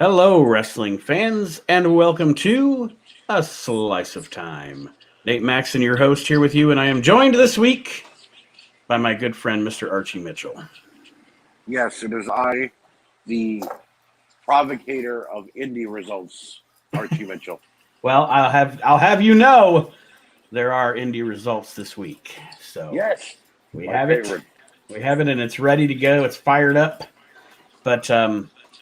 Hello, wrestling fans, and welcome to A Slice of Time. Nate Maxon, your host, here with you, and I am joined this week by my good friend, Mr. Archie Mitchell. Yes, it is I, the provocator of indie results, Archie Mitchell. Well, I'll have you know there are indie results this week. So Yes, we my have it. favorite. We have it, and it's ready to go. It's fired up. But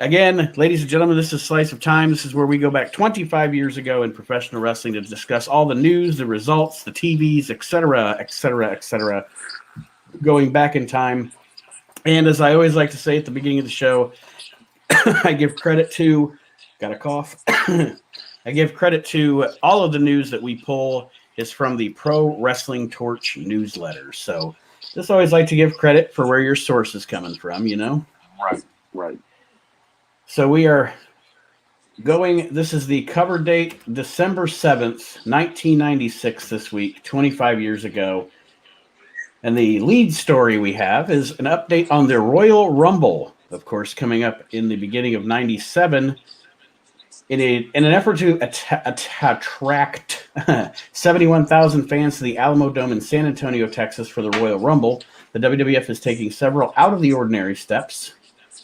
again, ladies and gentlemen, this is Slice of Time. This is where we go back 25 years ago in professional wrestling to discuss all the news, the results, the TVs, etc., etc., etc., going back in time. And as I always like to say at the beginning of the show, I give credit to, got a cough, I give credit to all of the news that we pull is from the Pro Wrestling Torch newsletter. So just always like to give credit for where your source is coming from, you know? Right, right. So we are going, this is the cover date, December 7th, 1996 this week, 25 years ago. And the lead story we have is an update on the Royal Rumble, of course, coming up in the beginning of 97. In an effort to attract 71,000 fans to the Alamo Dome in San Antonio, Texas for the Royal Rumble, the WWF is taking several out-of-the-ordinary steps.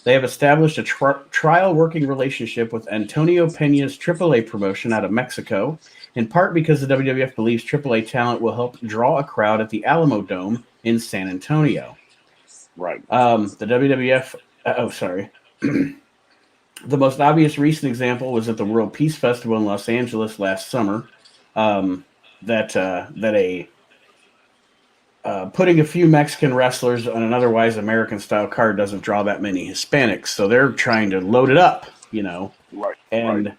They have established a trial working relationship with Antonio Pena's AAA promotion out of Mexico, in part because the WWF believes AAA talent will help draw a crowd at the Alamo Dome in San Antonio. Right. The WWF, the most obvious recent example was at the World Peace Festival in Los Angeles last summer. Putting a few Mexican wrestlers on an otherwise American-style card doesn't draw that many Hispanics, so they're trying to load it up, you know. Right, And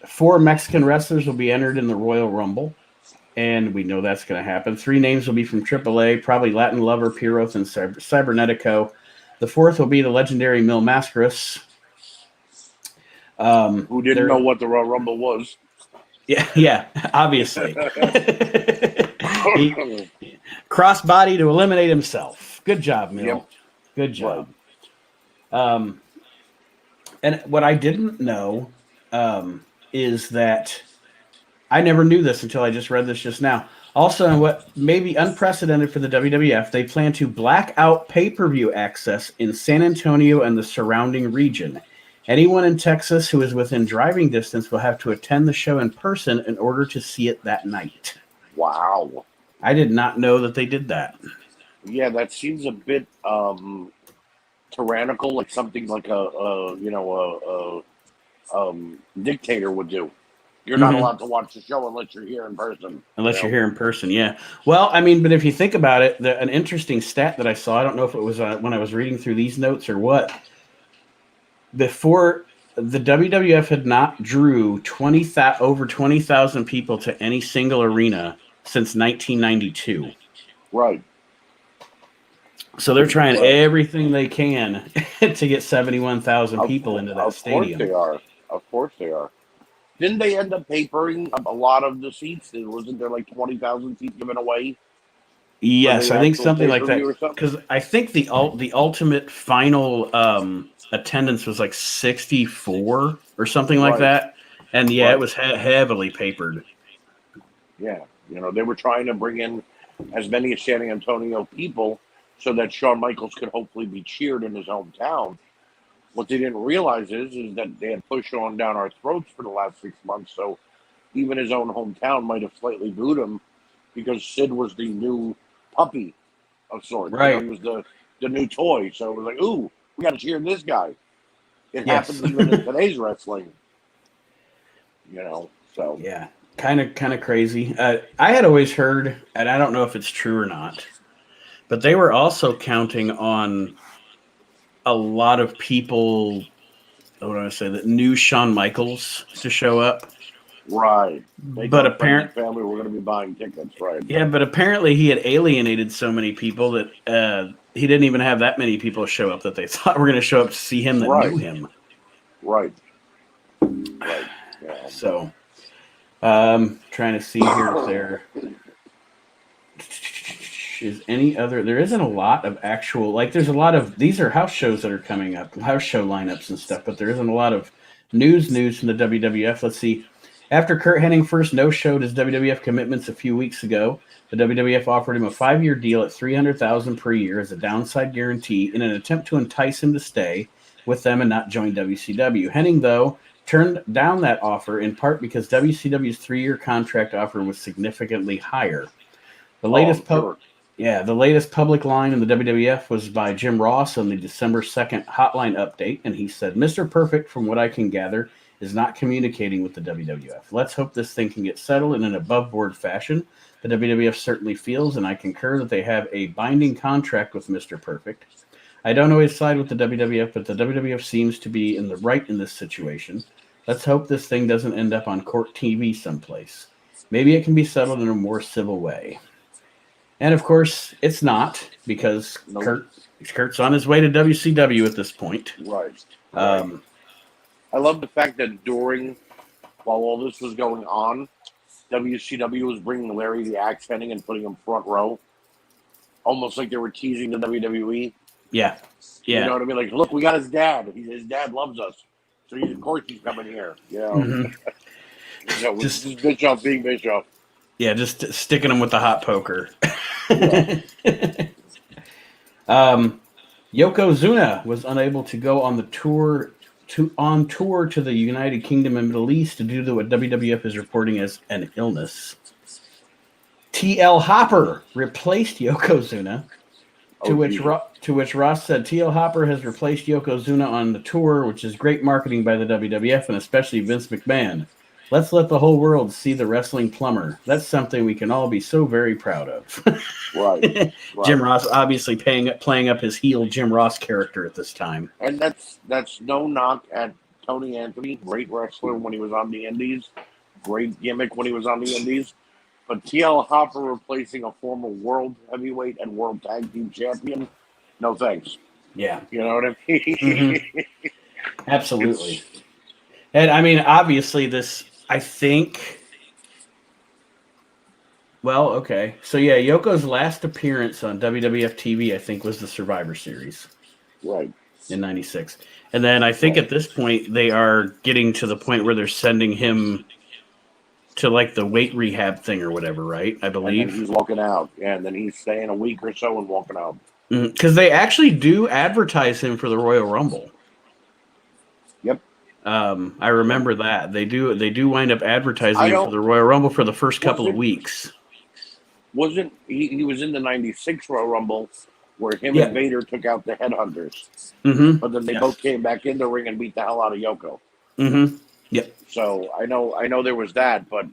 4 Mexican wrestlers will be entered in the Royal Rumble, and we know that's going to happen. 3 names will be from AAA, probably Latin Lover, Piroth, and Cybernetico. The 4th will be the legendary Mil Mascaras. Who didn't know what the Royal Rumble was? Yeah, obviously. He crossbody to eliminate himself. Good job, Mil. Yep. Good job. Right. And what I didn't know is that I never knew this until I just read this just now. Also, what may be unprecedented for the WWF, they plan to black out pay-per-view access in San Antonio and the surrounding region. Anyone in Texas who is within driving distance will have to attend the show in person in order to see it that night. Wow. I did not know that they did that. Yeah, that seems a bit tyrannical, like something like a dictator would do. You're not allowed to watch the show unless you're here in person. Unless you're here in person, yeah. Well, I mean, but if you think about it, an interesting stat that I saw, I don't know if it was when I was reading through these notes or what, before the WWF had not drew over 20,000 people to any single arena since 1992. Right. So they're trying everything they can to get 71,000 people into that stadium. Of course they are. Didn't they end up papering a lot of the seats? Wasn't there like 20,000 seats given away? Yes, I think something like that. Because I think the ultimate final attendance was like 64 or something like that. And it was heavily papered. Yeah, they were trying to bring in as many San Antonio people so that Shawn Michaels could hopefully be cheered in his hometown. What they didn't realize is that they had pushed on down our throats for the last 6 months, so even his own hometown might have slightly booed him because Sid was the new puppy of sorts. Right. He was the new toy, so it was like, ooh, we got to cheer this guy. It happens even in today's wrestling, so. Yeah, kind of crazy. I had always heard, and I don't know if it's true or not, but they were also counting on a lot of people, what do I say, that knew Shawn Michaels to show up. Right. But apparently, family were going to be buying tickets, right? Yeah, but apparently he had alienated so many people that he didn't even have that many people show up that they thought were going to show up to see him that knew him. Right. Yeah. So, trying to see here if they're. much as any other. There isn't a lot of actual, like, there's a lot of, these are house shows that are coming up, house show lineups and stuff, but there isn't a lot of news from the WWF. Let's see. After Kurt Hennig first no-showed his WWF commitments a few weeks ago, the WWF offered him a 5-year deal at $300,000 per year as a downside guarantee in an attempt to entice him to stay with them and not join WCW. Hennig, though, turned down that offer in part because WCW's 3-year contract offer was significantly higher. The latest the latest public line in the WWF was by Jim Ross on the December 2nd hotline update, and he said, "Mr. Perfect, from what I can gather, is not communicating with the WWF. Let's hope this thing can get settled in an above-board fashion. The WWF certainly feels, and I concur, that they have a binding contract with Mr. Perfect. I don't always side with the WWF, but the WWF seems to be in the right in this situation. Let's hope this thing doesn't end up on court TV someplace. Maybe it can be settled in a more civil way." And of course, it's not, because Kurt's on his way to WCW at this point. Right. I love the fact that while all this was going on, WCW was bringing Larry the Axe Hennig and putting him front row, almost like they were teasing the WWE. Yeah. You know what I mean? Like, look, we got his dad. His dad loves us, so of course he's coming here. You know, just Bischoff being Bischoff. Yeah, just sticking him with the hot poker. Yokozuna was unable to go on the tour to the United Kingdom and Middle East due to what WWF is reporting as an illness. T.L. Hopper replaced Yokozuna, to which Ross said, "T.L. Hopper has replaced Yokozuna on the tour, which is great marketing by the WWF and especially Vince McMahon. Let's let the whole world see the wrestling plumber. That's something we can all be so very proud of." Right. Jim Ross obviously playing up his heel Jim Ross character at this time. And that's no knock at Tony Anthony, great wrestler when he was on the Indies, great gimmick when he was on the Indies. But T.L. Hopper replacing a former world heavyweight and world tag team champion, no thanks. Yeah. You know what I mean? Mm-hmm. Absolutely. And I mean, obviously this, I think. Well, okay. So, yeah, Yoko's last appearance on WWF TV, I think, was the Survivor Series. Right. In 96. And then I think at this point, they are getting to the point where they're sending him to, like, the weight rehab thing or whatever, right? I believe. And then he's walking out. And then he's staying a week or so and walking out. Because they actually do advertise him for the Royal Rumble. Yep. I remember that. They do wind up advertising him for the Royal Rumble for the first couple of weeks. Wasn't he was in the 96 Royal Rumble where him and Vader took out the Headhunters. Mm-hmm. But then they both came back in the ring and beat the hell out of Yoko. Mm-hmm. Yep. So I know there was that, but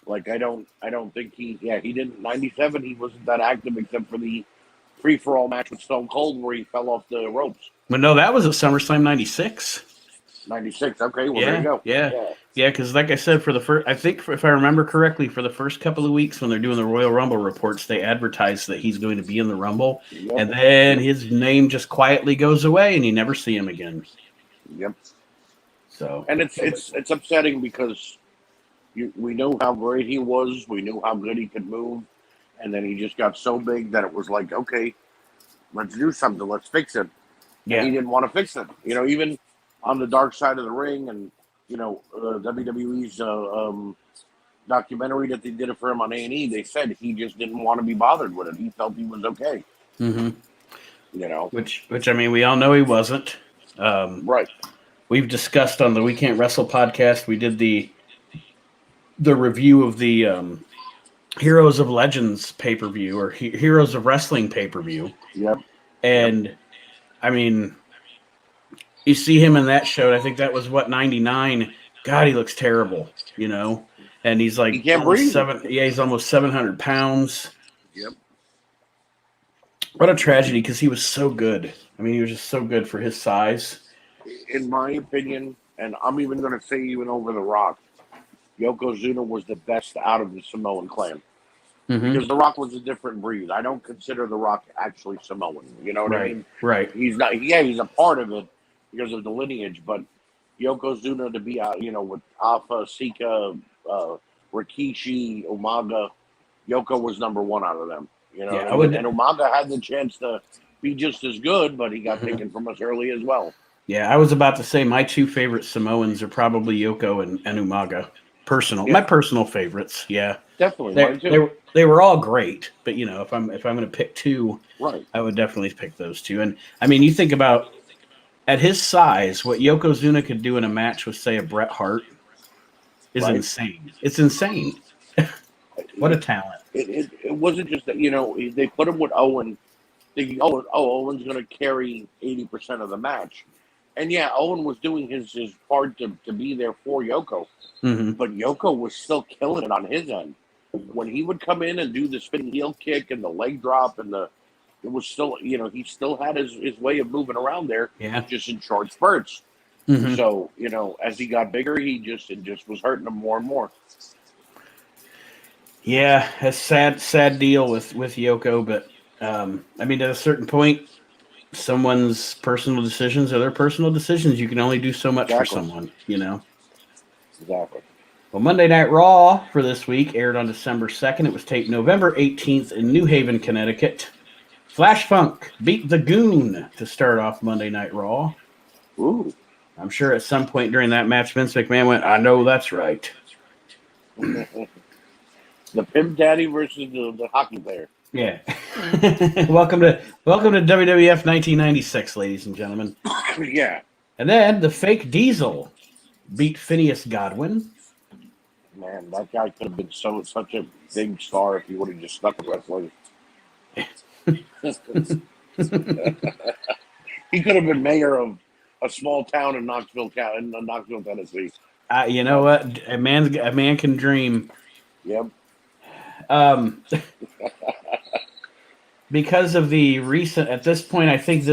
like I don't think he didn't 97 he wasn't that active except for the free for all match with Stone Cold where he fell off the ropes. But no, that was at SummerSlam 96. 96. Okay, well there you go. Yeah, because like I said, for the first, I think if I remember correctly, for the first couple of weeks when they're doing the Royal Rumble reports, they advertise that he's going to be in the Rumble, and then his name just quietly goes away, and you never see him again. Yep. So, and it's upsetting because we knew how great he was, we knew how good he could move, and then he just got so big that it was like, okay, let's do something, let's fix it. Yeah. And he didn't want to fix it, even on the dark side of the ring, and WWE's documentary that they did it for him on A&E, they said he just didn't want to be bothered with it. He felt he was okay. Mm-hmm. Which I mean, we all know he wasn't. Right. We've discussed on the We Can't Wrestle podcast. We did the review of the Heroes of Legends pay-per-view or Heroes of Wrestling pay-per-view. Yep. And I mean, you see him in that show. I think that was 99. God, he looks terrible, And he's like, he can't breathe. He's almost 700 pounds. Yep. What a tragedy, because he was so good. I mean, he was just so good for his size. In my opinion, and I'm even going to say even over The Rock, Yokozuna was the best out of the Samoan clan. Mm-hmm. Because The Rock was a different breed. I don't consider The Rock actually Samoan. You know what I mean? Right. He's not. Yeah, he's a part of it because of the lineage, but Yokozuna to be, with Alpha, Sika, Rikishi, Umaga, Yoko was number one out of them. You know Yeah, what I I mean? would. And Umaga had the chance to be just as good, but he got taken from us early as well. Yeah, I was about to say my two favorite Samoans are probably Yoko and Umaga. My Yeah, personal favorites. Yeah, definitely they mine they too. were they were all great, but if I'm going to pick two, Right. I would definitely pick those two. And I mean, you think about at his size, what Yokozuna could do in a match with, say, a Bret Hart is Right. insane. It's insane. What a It, talent. it wasn't just that, they put him with Owen, thinking, Owen's going to carry 80% of the match. And yeah, Owen was doing his part to be there for Yoko, Hmm. but Yoko was still killing it on his end. When he would come in and do the spinning heel kick and the leg drop it was still, he still had his way of moving around there, Yeah. just in short spurts. Hmm. So, as he got bigger, it just was hurting him more and more. Yeah, a sad deal with Yoko, but I mean, at a certain point, someone's personal decisions are their personal decisions. You can only do so much for Exactly. someone. Exactly. Well, Monday Night Raw for this week aired on December 2nd. It was taped November 18th in New Haven, Connecticut. Flash Funk beat the Goon to start off Monday Night Raw. Ooh. I'm sure at some point during that match, Vince McMahon went, "I know that's right." The Pimp Daddy versus the hockey player. Yeah. welcome to WWF 1996, ladies and gentlemen. Yeah. And then the fake Diesel beat Phineas Godwin. Man, that guy could have been such a big star if he would have just stuck with wrestling. He could have been mayor of a small town in Knoxville, Tennessee. You know But what? A man can dream. yep, Um, because of the recent, at this point, I think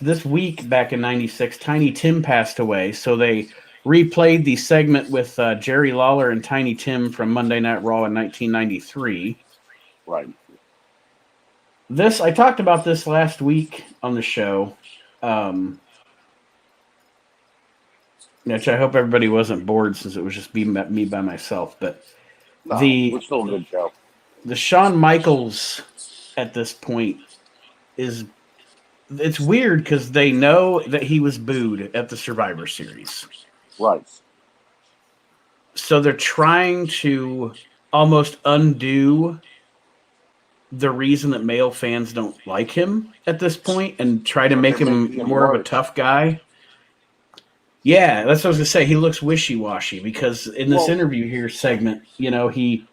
this week back in '96, Tiny Tim passed away. So they replayed the segment with Jerry Lawler and Tiny Tim from Monday Night Raw in 1993. right. I talked about this last week on the show, which I hope everybody wasn't bored since it was just me by myself. But No, it the was still a good show. the Shawn Michaels at this point is it's weird because they know that he was booed at the Survivor Series. Right. So they're trying to almost undo the reason that male fans don't like him at this point and try to But make they're him making him more of a worse. tough guy. Yeah, that's what I was gonna say. He looks wishy-washy because in this Well, interview here segment, he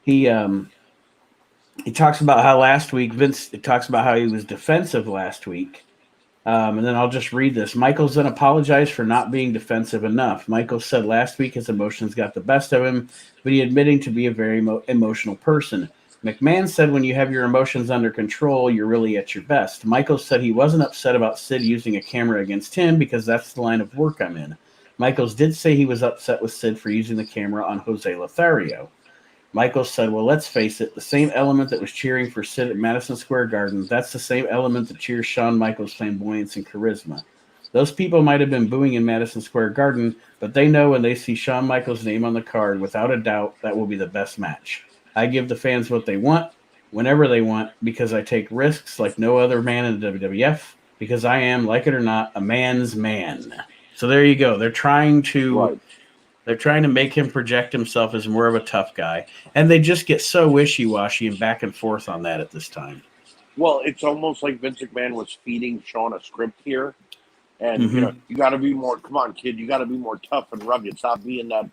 he talks about how last week Vince talks about how he was defensive last week. And then I'll just read this. Michaels then apologized for not being defensive enough. Michaels said last week his emotions got the best of him, but he admitting to be a very emotional person. McMahon said when you have your emotions under control, you're really at your best. Michaels said he wasn't upset about Sid using a camera against him because that's the line of work I'm in. Michaels did say he was upset with Sid for using the camera on Jose Lothario. Michaels said, well, let's face it, the same element that was cheering for Sid at Madison Square Garden, that's the same element that cheers Shawn Michaels' flamboyance and charisma. Those people might have been booing in Madison Square Garden, but they know when they see Shawn Michaels' name on the card, without a doubt, that will be the best match. I give the fans what they want, whenever they want, because I take risks like no other man in the WWF, because I am, like it or not, a man's man. So there you go. right. They're trying to make him project himself as more of a tough guy, and they just get so wishy-washy and back and forth on that at this time. Well, it's almost like Vince McMahon was feeding Sean a script here. And Mm-hmm. you got to be more. Come on, kid, you got to be more tough and rugged. Stop being that.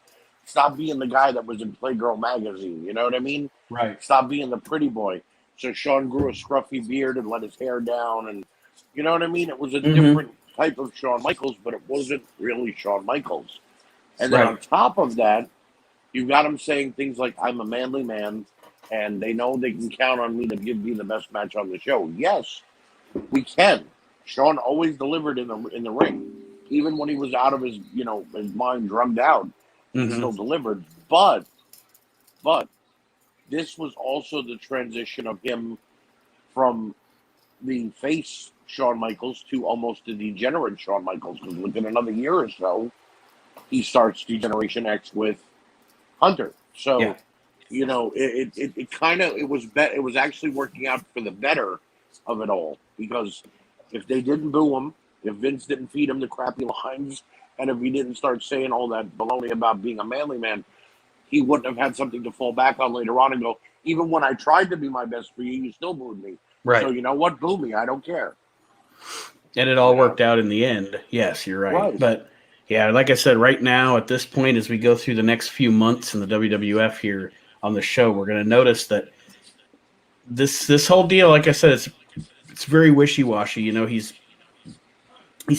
Stop being the guy that was in Playgirl magazine. You know what I mean? Right. Stop being the pretty boy. So Sean grew a scruffy beard and let his hair down, and you know what I mean. It was a Mm-hmm. different type of Shawn Michaels, but it wasn't really Shawn Michaels. And then on Right. top of that, you got him saying things like, "I'm a manly man," and they know they can count on me to give me the best match on the show. Yes, we can. Sean always delivered in the ring, even when he was out of his mind, drugged out. He Mm-hmm. still delivered. But this was also the transition of him from the face Shawn Michaels to almost the degenerate Shawn Michaels. Because within another year or so, he starts Degeneration X with Hunter. Yeah. So you know, it kind of it was actually working out for the better of it all, because if they didn't boo him, if Vince didn't feed him the crappy lines, and if he didn't start saying all that baloney about being a manly man, he wouldn't have had something to fall back on later on and go, even when I tried to be my best for you, you still booed me. Right. So you know what? Boo me. I don't care. And it all worked out in the end. Yes, you're right. But yeah, like I said, right now at this point, as we go through the next few months in the WWF here on the show, we're going to notice that this whole deal, like I said, it's very wishy-washy. You know, he's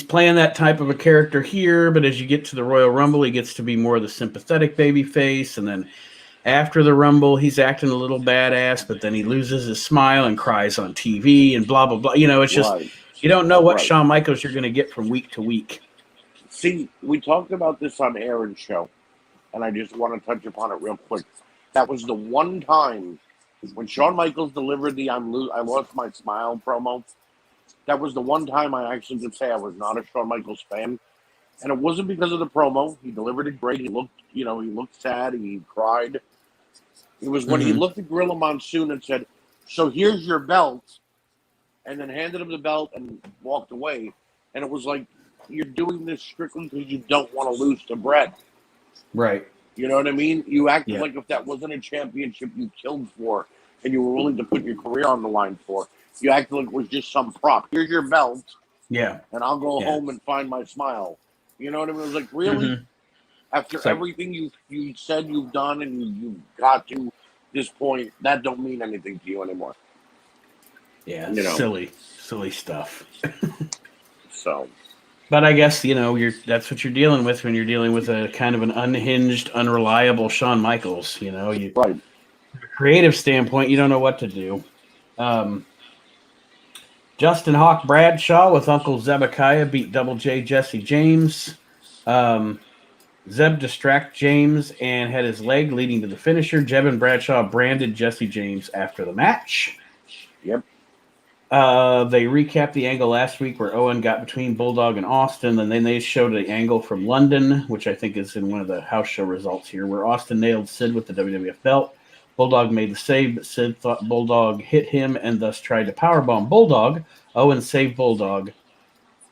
playing that type of a character here, but as you get to the Royal Rumble, he gets to be more of the sympathetic baby face, and then after the Rumble, he's acting a little badass, but then he loses his smile and cries on TV and blah, blah, blah. You know, it's just, you don't know what Shawn Michaels you're going to get from week to week. See, we talked about this on Aaron's show, and I just want to touch upon it real quick. That was the one time when Shawn Michaels delivered the I lost my smile promo. That was the one time I actually could say I was not a Shawn Michaels fan. And it wasn't because of the promo. He delivered it great. He looked sad. He cried. It was when he looked at Gorilla Monsoon and said, "So here's your belt," and then handed him the belt and walked away. And it was like, you're doing this strictly because you don't want to lose to Brett. Right. You know what I mean? You acted like if that wasn't a championship you killed for and you were willing to put your career on the line for. You acted like it was just some prop. Here's your belt. Yeah. And I'll go home and find my smile. You know what I mean? It was like, really? After everything you said you've done and you got to this point, that don't mean anything to you anymore. Yeah, you know? Silly stuff. So, but I guess that's what you're dealing with when you're dealing with a kind of an unhinged, unreliable Shawn Michaels. You know, from a creative standpoint, you don't know what to do. Justin Hawk Bradshaw with Uncle Zebekiah beat Double J Jesse James. Zeb distracted James and had his leg leading to the finisher. Jeb and Bradshaw branded Jesse James after the match. Yep. They recapped the angle last week where Owen got between Bulldog and Austin, and then they showed the angle from London, which I think is in one of the house show results here, where Austin nailed Sid with the WWF belt. Bulldog made the save, but Sid thought Bulldog hit him and thus tried to powerbomb Bulldog. Owen saved Bulldog.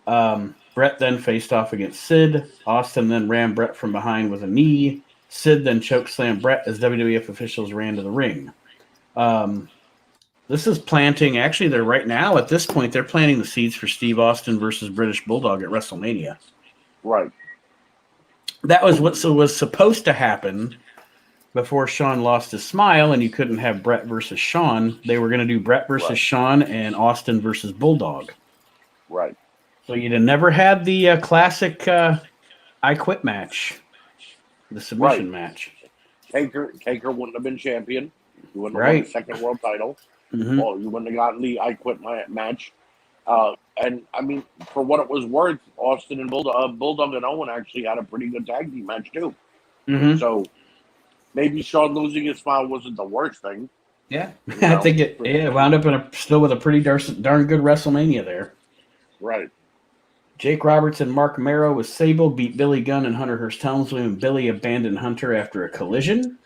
Brett then faced off against Sid. Austin then rammed Brett from behind with a knee. Sid then chokeslammed Brett as WWF officials ran to the ring. This is planting, actually, they're right now, at this point, they're planting the seeds for Steve Austin versus British Bulldog at WrestleMania. Right. That was what was supposed to happen before Shawn lost his smile, and you couldn't have Brett versus Shawn. They were going to do Brett versus Shawn and Austin versus Bulldog. Right. So you'd have never had the classic I Quit match, the submission match. Taker wouldn't have been champion. You wouldn't have won the second world title. Well, you wouldn't have gotten the I Quit match. And, I mean, for what it was worth, Austin and Bulldog and Owen actually had a pretty good tag team match, too. So maybe Shawn losing his smile wasn't the worst thing. Yeah. I think it wound up still with a pretty darn good WrestleMania there. Right. Jake Roberts and Mark Marrow with Sable beat Billy Gunn and Hunter Hearst Helmsley when Billy abandoned Hunter after a collision.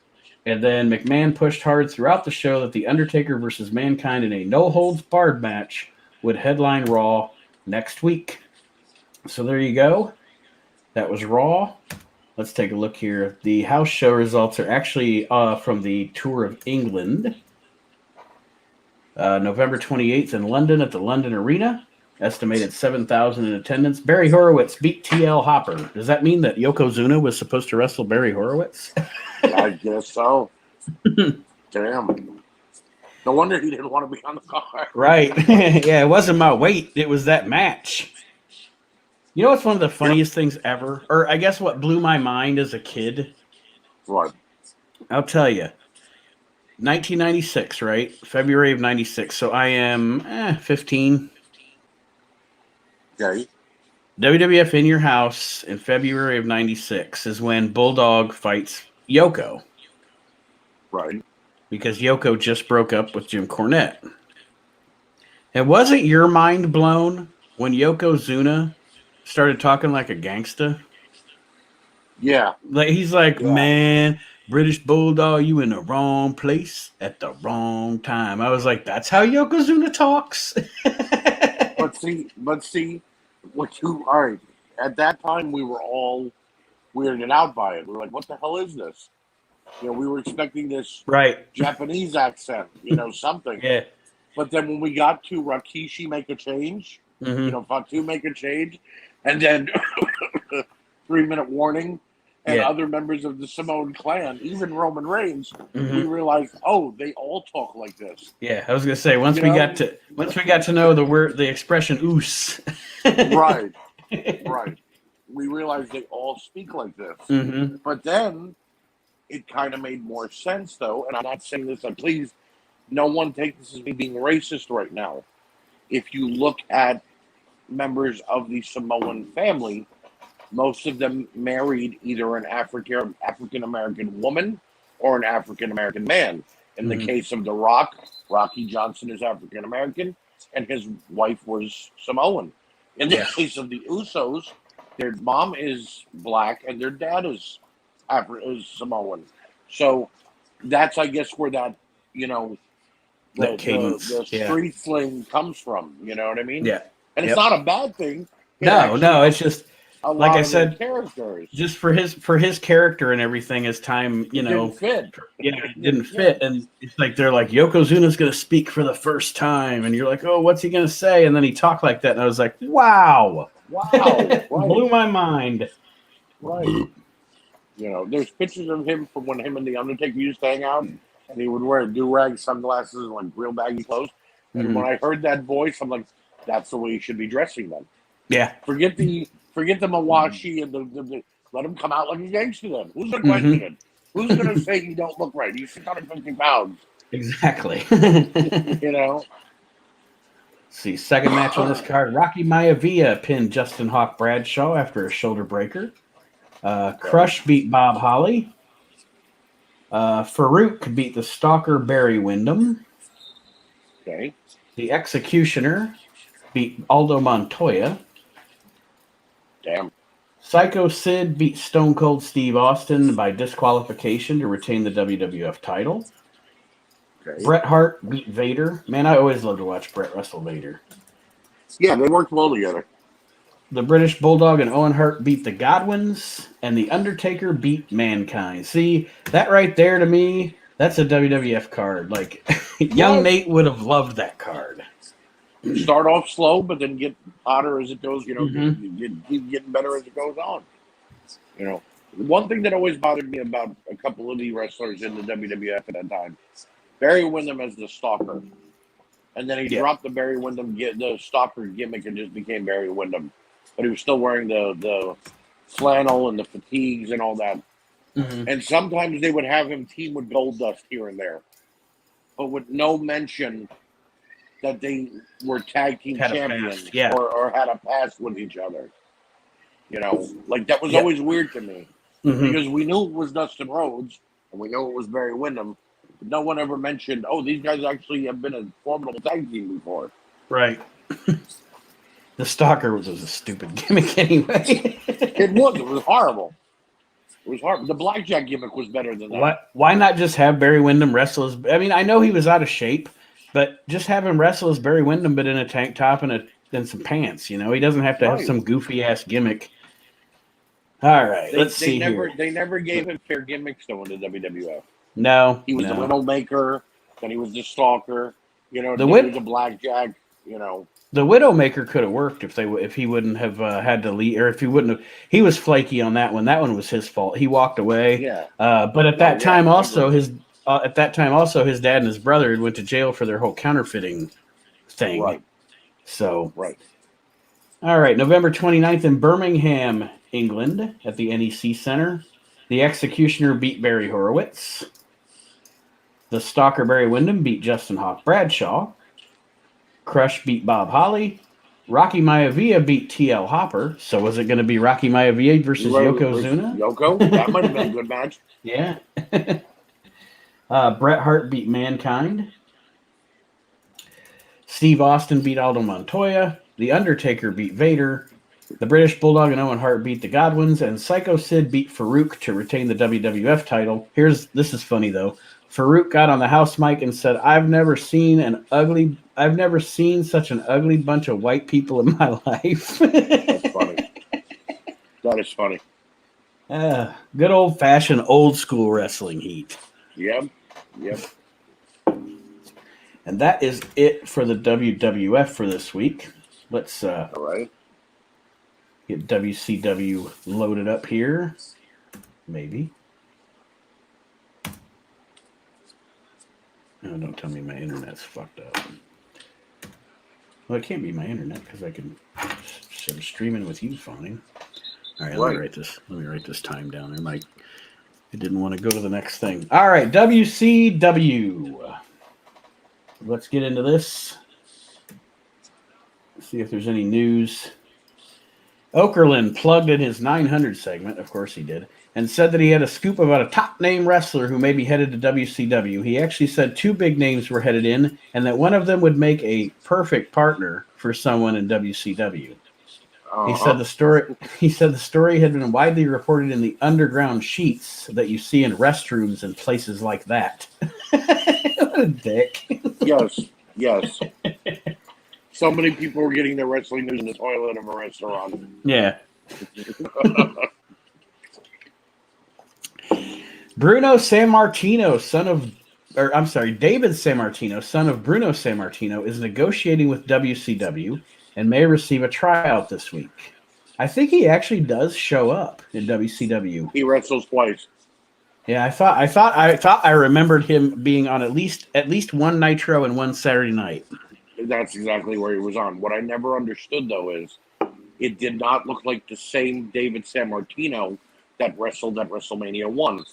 And then McMahon pushed hard throughout the show that The Undertaker versus Mankind in a no-holds-barred match would headline Raw next week. So there you go. That was Raw. Let's take a look here. The house show results are actually from the Tour of England. November 28th in London at the London Arena. Estimated 7,000 in attendance. Barry Horowitz beat T.L. Hopper. Does that mean that Yokozuna was supposed to wrestle Barry Horowitz? I guess so. Damn. No wonder he didn't want to be on the card. Right. Yeah, it wasn't my weight. It was that match. You know what's one of the funniest things ever? Or I guess what blew my mind as a kid? What? I'll tell you. 1996, right? February of 96. So I am 15. Okay. WWF In Your House in February of 96 is when Bulldog fights Yoko. Right. Because Yoko just broke up with Jim Cornette. And wasn't your mind blown when Yokozuna started talking like a gangsta? Yeah. Like he's like, man, British Bulldog, you in the wrong place at the wrong time. I was like, that's how Yokozuna talks. But see, what you all right? At that time, we were all weirded out by it. We were like, "What the hell is this?" We were expecting this Right. Japanese accent, something. Yeah. But then when we got to Rakishi make a change, Mm-hmm. Fatu make a change, and then 3 minute warning, and Yeah. other members of the Samoan clan, even Roman Reigns, Mm-hmm. we realized, oh, they all talk like this. Yeah. I was gonna say once You we know? got to know the expression "oos." Right, right. We realized they all speak like this. Mm-hmm. But then it kind of made more sense, though. And I'm not saying this, and please, no one take this as me being racist right now. If you look at members of the Samoan family, most of them married either an African American woman or an African American man. In the Mm-hmm. case of The Rock, Rocky Johnson is African American, and his wife was Samoan. In the Yeah. case of the Usos, their mom is black and their dad is Samoan. So that's, I guess, where that That cadence. the Yeah. street slang comes from. You know what I mean? Yeah. And it's Yep. not a bad thing. It No, actually it's just a like lot I of their said, characters. just for his character and everything as time, It didn't fit. yeah, it didn't fit. And it's like they're like, Yokozuna's gonna speak for the first time, and you're like, oh, what's he gonna say? And then he talked like that, and I was like, wow. Wow, right, Blew my mind. right. There's pictures of him from when him and the Undertaker used to hang out, and he would wear do-rag sunglasses and like real baggy clothes. And Mhm. when I heard that voice, I'm like, that's the way you should be dressing then. Yeah. Forget the Mawashi and the let him come out like a gangster then. Who's gonna question it? Who's gonna say you don't look right? He's 650 pounds. Exactly. You know? See, second match on this card, Rocky Maivia pinned Justin Hawk Bradshaw after a shoulder breaker. Crush beat Bob Holly. Farouk beat the Stalker Barry Windham. Okay. The Executioner beat Aldo Montoya. Damn. Psycho Sid beat Stone Cold Steve Austin by disqualification to retain the WWF title. Okay. Bret Hart beat Vader. Man, I always love to watch Bret wrestle Vader. Yeah, they worked well together. The British Bulldog and Owen Hart beat the Godwins, and The Undertaker beat Mankind. See, that right there to me, that's a WWF card. Like, young Nate would have loved that card. Start off slow, but then get hotter as it goes. Mhm. Keep getting better as it goes on. One thing that always bothered me about a couple of the wrestlers in the WWF at that time, Barry Windham as the Stalker, and then he dropped the Barry Windham the Stalker gimmick and just became Barry Windham, but he was still wearing the flannel and the fatigues and all that. Mhm. And sometimes they would have him team with Goldust here and there, but with no mention that they were tag team champions or had a past with each other. Like that was always weird to me because we knew it was Dustin Rhodes and we knew it was Barry Windham, but no one ever mentioned, oh, these guys actually have been a formidable tag team before. Right. The Stalker was a stupid gimmick anyway. It was horrible. It was horrible. The Blackjack gimmick was better than that. Why not just have Barry Windham wrestle as... I mean, I know he was out of shape, but just have him wrestle as Barry Windham, but in a tank top and some pants. He doesn't have to have some goofy ass gimmick. All right, let's see here. They never gave him fair gimmicks though in the WWF. No, he was the Widowmaker, then he was the Stalker. Then he was a Blackjack. The Widowmaker could have worked if he wouldn't have had to leave, or if he wouldn't have. He was flaky on that one. That one was his fault. He walked away. Yeah. But at that time also his dad and his brother had went to jail for their whole counterfeiting thing. Right. So. Right. All right, November 29th in Birmingham, England, at the NEC Center. The Executioner beat Barry Horowitz. The Stalker Barry Windham beat Justin Hawk Bradshaw. Crush beat Bob Holly. Rocky Maivia beat TL Hopper. So was it going to be Rocky Maivia versus Yokozuna? Yoko? That might have been a good match. Yeah. Bret Hart beat Mankind. Steve Austin beat Aldo Montoya. The Undertaker beat Vader. The British Bulldog and Owen Hart beat the Godwins, and Psycho Sid beat Farouk to retain the WWF title. This is funny though. Farouk got on the house mic and said, I've never seen such an ugly bunch of white people in my life." That's funny. That is funny. Good old fashioned old school wrestling heat. Yep. And that is it for the WWF for this week. Let's All right. get WCW loaded up here. Maybe. No, don't tell me my internet's fucked up. Well, it can't be my internet because I can I'm streaming with you fine. All right, let me write this time down. I didn't want to go to the next thing. All right, WCW. Let's get into this. See if there's any news. Okerlund plugged in his 900 segment, of course he did, and said that he had a scoop about a top-name wrestler who may be headed to WCW. He actually said 2 big names were headed in, and that one of them would make a perfect partner for someone in WCW. He said the story had been widely reported in the underground sheets that you see in restrooms and places like that. What a dick. Yes. So many people were getting their wrestling news in the toilet of a restaurant. Yeah. David Sammartino, son of Bruno Sammartino, is negotiating with WCW and may receive a tryout this week. I think he actually does show up in WCW. He wrestles twice. Yeah, I thought I remembered him being on at least one Nitro and one Saturday night. That's exactly where he was on. What I never understood though is it did not look like the same David Sammartino that wrestled at WrestleMania 1.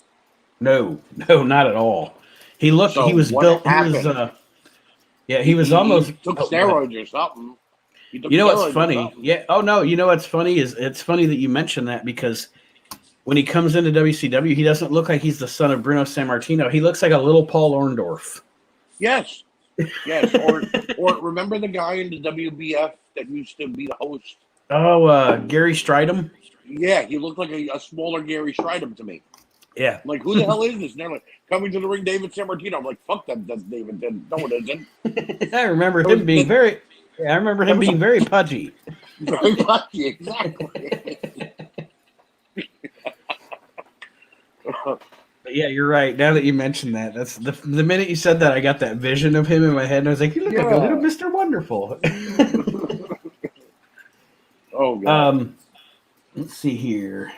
No, not at all. He looked. So he was built. Happened? He was almost he took steroids or something. You know what's funny? Yeah. Oh no. You know what's funny is it's funny that you mentioned that because when he comes into WCW, he doesn't look like he's the son of Bruno Sammartino. He looks like a little Paul Orndorff. Yes. Or remember the guy in the WBF that used to be the host? Oh, Gary Stridham. Yeah, he looked like a smaller Gary Stridham to me. Yeah. Like, who the hell is this? And they're like, coming to the ring, David Sammartino. I'm like, fuck that, that's David. No, it isn't. I remember him being very. I remember him being very pudgy. Very pudgy, exactly. Yeah, you're right. Now that you mentioned that, that's the minute you said that, I got that vision of him in my head, and I was like, "You look like a little Mr. Wonderful." Oh God. Let's see here.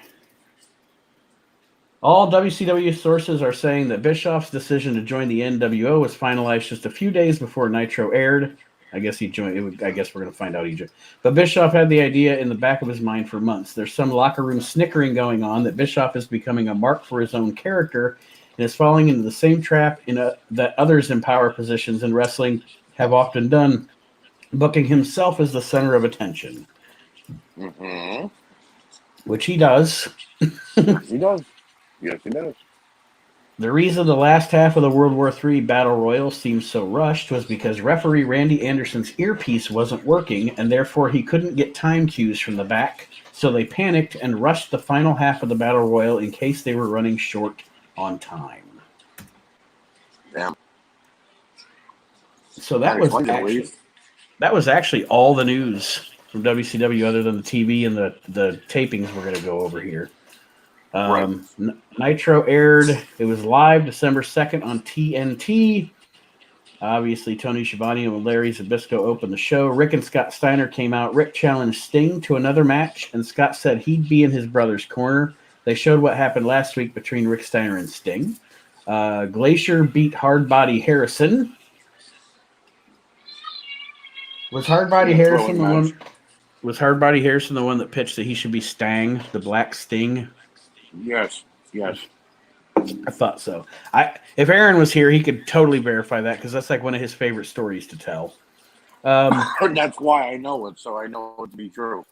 All WCW sources are saying that Bischoff's decision to join the NWO was finalized just a few days before Nitro aired. I guess he joined. I guess we're going to find out he joined. But Bischoff had the idea in the back of his mind for months. There's some locker room snickering going on that Bischoff is becoming a mark for his own character and is falling into the same trap that others in power positions in wrestling have often done, booking himself as the center of attention. Mm-hmm. Which he does. He does. Yes, he does. The reason the last half of the World War III Battle Royal seemed so rushed was because referee Randy Anderson's earpiece wasn't working, and therefore he couldn't get time cues from the back, so they panicked and rushed the final half of the Battle Royal in case they were running short on time. Yeah. So that was actually all the news from WCW other than the TV and the tapings we're going to go over here. Right. Nitro aired. It was live December 2nd on TNT. Obviously, Tony Schiavone and Larry Zbyszko opened the show. Rick and Scott Steiner came out. Rick challenged Sting to another match, and Scott said he'd be in his brother's corner. They showed what happened last week between Rick Steiner and Sting. Glacier beat Hardbody Harrison. Was Hardbody Harrison the one that pitched that he should be Stang, the Black Sting? Yes. I thought so. If Aaron was here, he could totally verify that because that's like one of his favorite stories to tell. That's why I know it, so I know it to be true.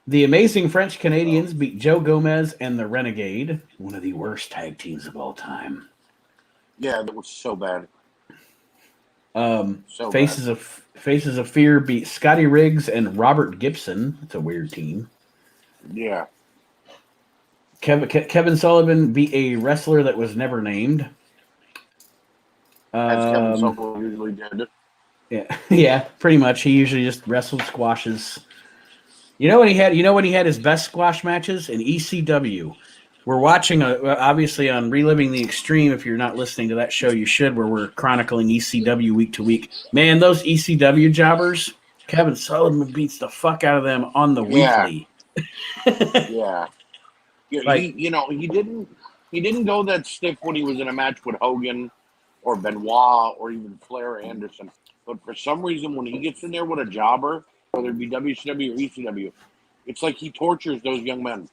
The Amazing French Canadians beat Joe Gomez and the Renegade, one of the worst tag teams of all time. Yeah, that was so bad. So bad. Faces of Fear beat Scotty Riggs and Robert Gibson. That's a weird team. Yeah. Kevin Sullivan beat a wrestler that was never named. As Kevin Sullivan usually did. Yeah, yeah, pretty much. He usually just wrestled squashes. You know when he had his best squash matches in ECW. We're watching obviously on Reliving the Extreme. If you're not listening to that show, you should. Where we're chronicling ECW week to week. Man, those ECW jobbers, Kevin Sullivan beats the fuck out of them on the Yeah. weekly. Yeah. Like, He didn't go that stiff when he was in a match with Hogan or Benoit or even Flair or Anderson. But for some reason, when he gets in there with a jobber, whether it be WCW or ECW, it's like he tortures those young men.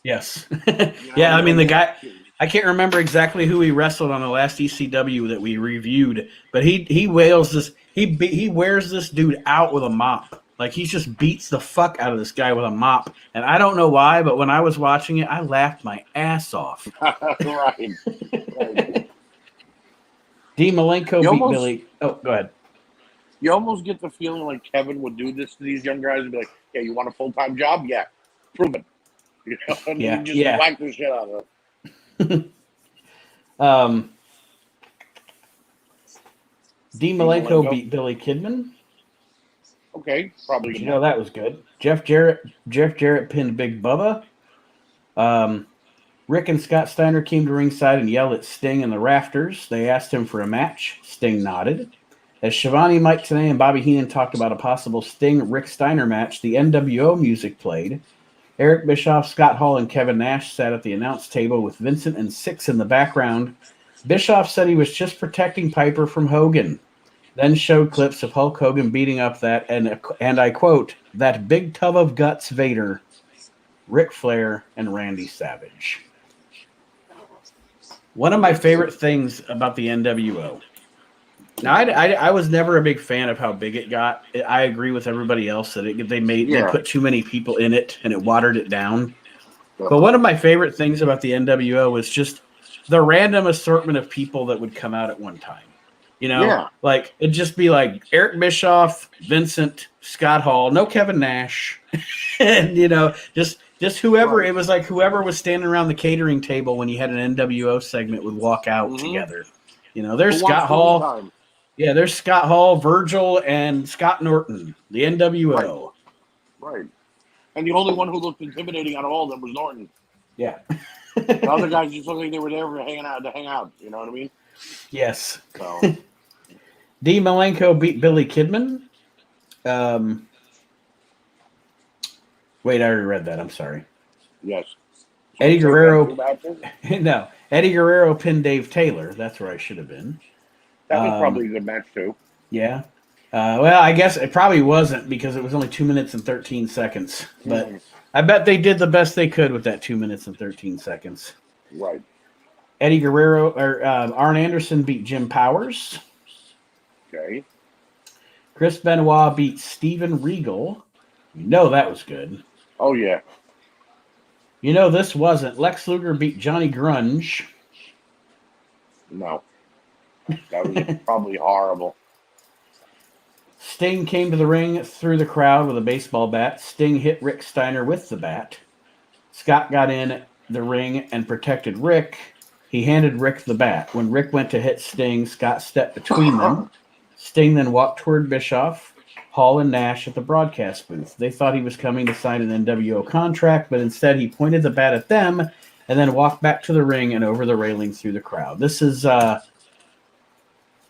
yes, You know, yeah. I mean, the like, guy. I can't remember exactly who he wrestled on the last ECW that we reviewed, but he wails this. He wears this dude out with a mop. Like he just beats the fuck out of this guy with a mop, and I don't know why, but when I was watching it, I laughed my ass off. right. D. Malenko You beat almost Billy. Oh, go ahead. you almost get the feeling like Kevin would do this to these young guys and be like, "Yeah, you want a full time job? Yeah, prove it." You know, and he Yeah, just yeah. whack the shit out of it. D. Malenko beat Billy Kidman. Okay, probably good. You know that was good. Jeff Jarrett pinned Big Bubba. Rick and Scott Steiner came to ringside and yelled at Sting in the rafters. They asked him for a match. Sting nodded. As Shivani, Mike Tenay, and Bobby Heenan talked about a possible Sting-Rick Steiner match, the NWO music played. Eric Bischoff, Scott Hall, and Kevin Nash sat at the announce table with Vincent and Six in the background. Bischoff said he was just protecting Piper from Hogan, then showed clips of Hulk Hogan beating up that, and I quote, that big tub of guts Vader, Ric Flair, and Randy Savage. One of my favorite things about the NWO. Now, I was never a big fan of how big it got. I agree with everybody else that they put too many people in it and it watered it down. But one of my favorite things about the NWO was just the random assortment of people that would come out at one time. You know, like it'd just be like Eric Bischoff, Vincent, Scott Hall, no Kevin Nash, and just whoever. Right. It was like whoever was standing around the catering table when you had an NWO segment would walk out together. You know, there's Scott Hall. Yeah, there's Scott Hall, Virgil, and Scott Norton, the NWO. Right. And the only one who looked intimidating out of all of them was Norton. Yeah. The other guys just looked like they were there for hang out. You know what I mean? Yes. So. D. Malenko beat Billy Kidman. Wait, I already read that. I'm sorry. Yes. So Eddie Guerrero. No, Eddie Guerrero pinned Dave Taylor. That's where I should have been. That was probably a good match too. Yeah. Well, I guess it probably wasn't because it was only 2 minutes and 13 seconds. But I bet they did the best they could with that 2 minutes and 13 seconds. Right. Eddie Guerrero or Arn Anderson beat Jim Powers. Okay. Chris Benoit beat Steven Regal. You know that was good. Oh, yeah. You know this wasn't. Lex Luger beat Johnny Grunge. No. That was probably horrible. Sting came to the ring through the crowd with a baseball bat. Sting hit Rick Steiner with the bat. Scott got in the ring and protected Rick. He handed Rick the bat. When Rick went to hit Sting, Scott stepped between them. Sting then walked toward Bischoff, Hall, and Nash at the broadcast booth. They thought he was coming to sign an NWO contract, but instead he pointed the bat at them and then walked back to the ring and over the railing through the crowd. This is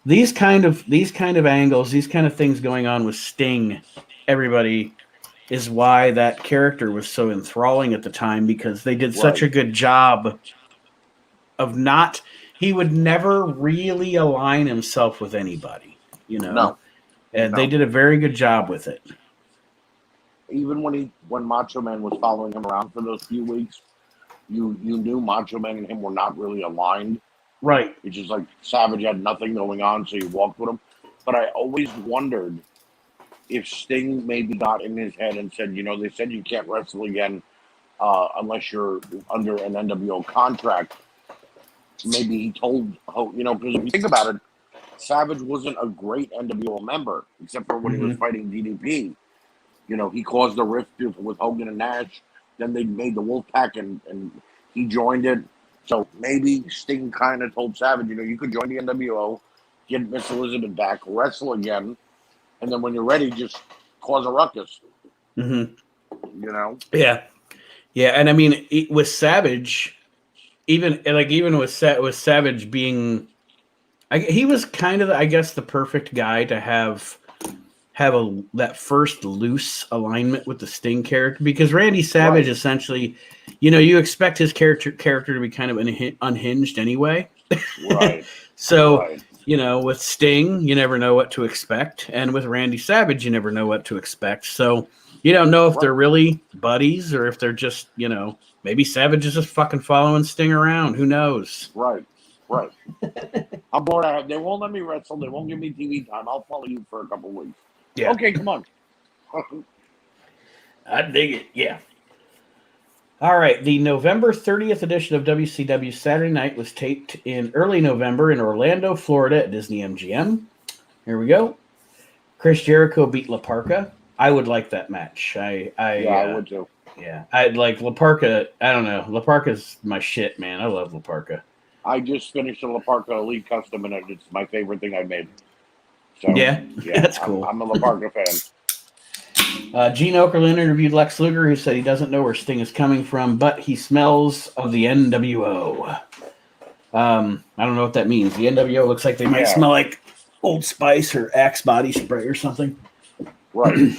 these kind of angles, these kind of things going on with Sting, everybody, is why that character was so enthralling at the time, because they did such a good job of not – he would never really align himself with anybody, you know. No. And they did a very good job with it. Even when Macho Man was following him around for those few weeks, you knew Macho Man and him were not really aligned. Right. It's just like Savage had nothing going on, so you walked with him. But I always wondered if Sting maybe got in his head and said, they said you can't wrestle again unless you're under an NWO contract. Maybe he told, because if you think about it, Savage wasn't a great NWO member, except for when he was Mm-hmm. fighting DDP. He caused a rift with Hogan and Nash. Then they made the Wolfpack, and he joined it. So maybe Sting kind of told Savage, you could join the NWO, get Miss Elizabeth back, wrestle again, and then when you're ready, just cause a ruckus. Mm-hmm. You know? Yeah, yeah, and I mean, with Savage, even with Savage being, he was kind of, I guess, the perfect guy to have that first loose alignment with the Sting character, because Randy Savage Right. essentially, you expect his character to be kind of unhinged anyway. Right. So, Right. with Sting, you never know what to expect, and with Randy Savage, you never know what to expect. So you don't know if Right. they're really buddies or if they're just, maybe Savage is just fucking following Sting around. Who knows? Right. Right. I'm bored. They won't let me wrestle. They won't give me TV time. I'll follow you for a couple weeks. Yeah, Okay, come on. I dig it. Yeah. All right. The November 30th edition of WCW Saturday Night was taped in early November in Orlando, Florida at Disney MGM. Here we go. Chris Jericho beat La Parka. I would like that match. Yeah, I would too. Yeah, I like La Parka. I don't know. La Parka's my shit, man. I love La Parka. I just finished a La Parka Elite Custom, and it's my favorite thing I've made. So, Yeah, that's cool. I'm a La Parka fan. Gene Okerlund interviewed Lex Luger, who said he doesn't know where Sting is coming from, but he smells of the NWO. I don't know what that means. The NWO looks like they might smell like Old Spice or Axe body spray or something. Right.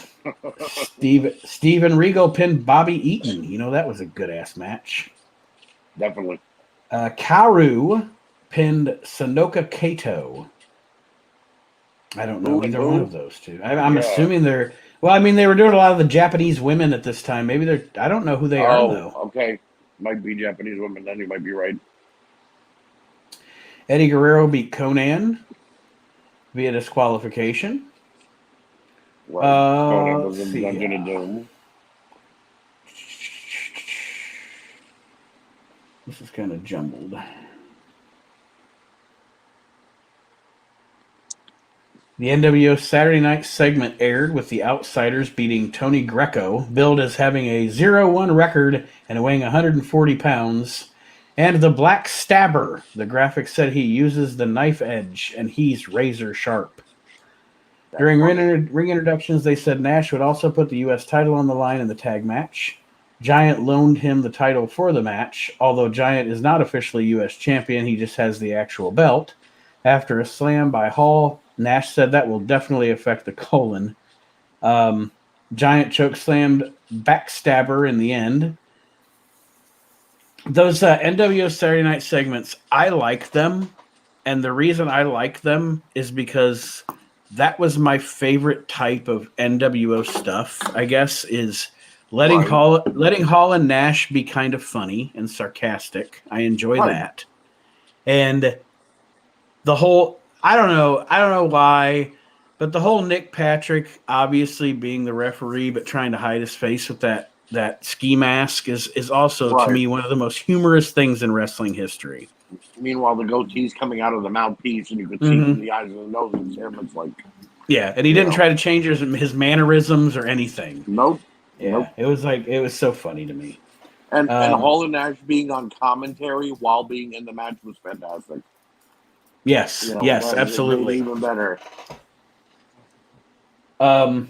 Steven Regal pinned Bobby Eaton. That was a good-ass match. Definitely. Karu pinned Sonoka Kato. I don't know either one of those two. I'm assuming they're... Well, I mean, they were doing a lot of the Japanese women at this time. Maybe they're... I don't know who they are, though. Okay. Might be Japanese women, then you might be right. Eddie Guerrero beat Conan via disqualification. Right. Conan was in Dungeon of Doom. This is kind of jumbled. The NWO Saturday Night segment aired with the Outsiders beating Tony Greco, billed as having a 0-1 record and weighing 140 pounds, and the Black Stabber. The graphic said he uses the knife edge, and he's razor sharp. During ring introductions, they said Nash would also put the U.S. title on the line in the tag match. Giant loaned him the title for the match. Although Giant is not officially U.S. champion, he just has the actual belt. After a slam by Hall, Nash said that will definitely affect the colon. Giant chokeslammed Backstabber in the end. Those NWO Saturday Night segments, I like them. And the reason I like them is because that was my favorite type of NWO stuff, I guess, is letting Hall and Nash be kind of funny and sarcastic. I enjoy that. And the whole, I don't know why, but the whole Nick Patrick obviously being the referee but trying to hide his face with that ski mask is also to me one of the most humorous things in wrestling history. Meanwhile, the goatee's coming out of the mouthpiece, and you could see through the eyes and the nose, and him. It's like, yeah, and he didn't try to change his mannerisms or anything. Nope. Yeah, nope. It was so funny to me. And Hall and Nash being on commentary while being in the match was fantastic. Yes, yes, absolutely. Even better. Let's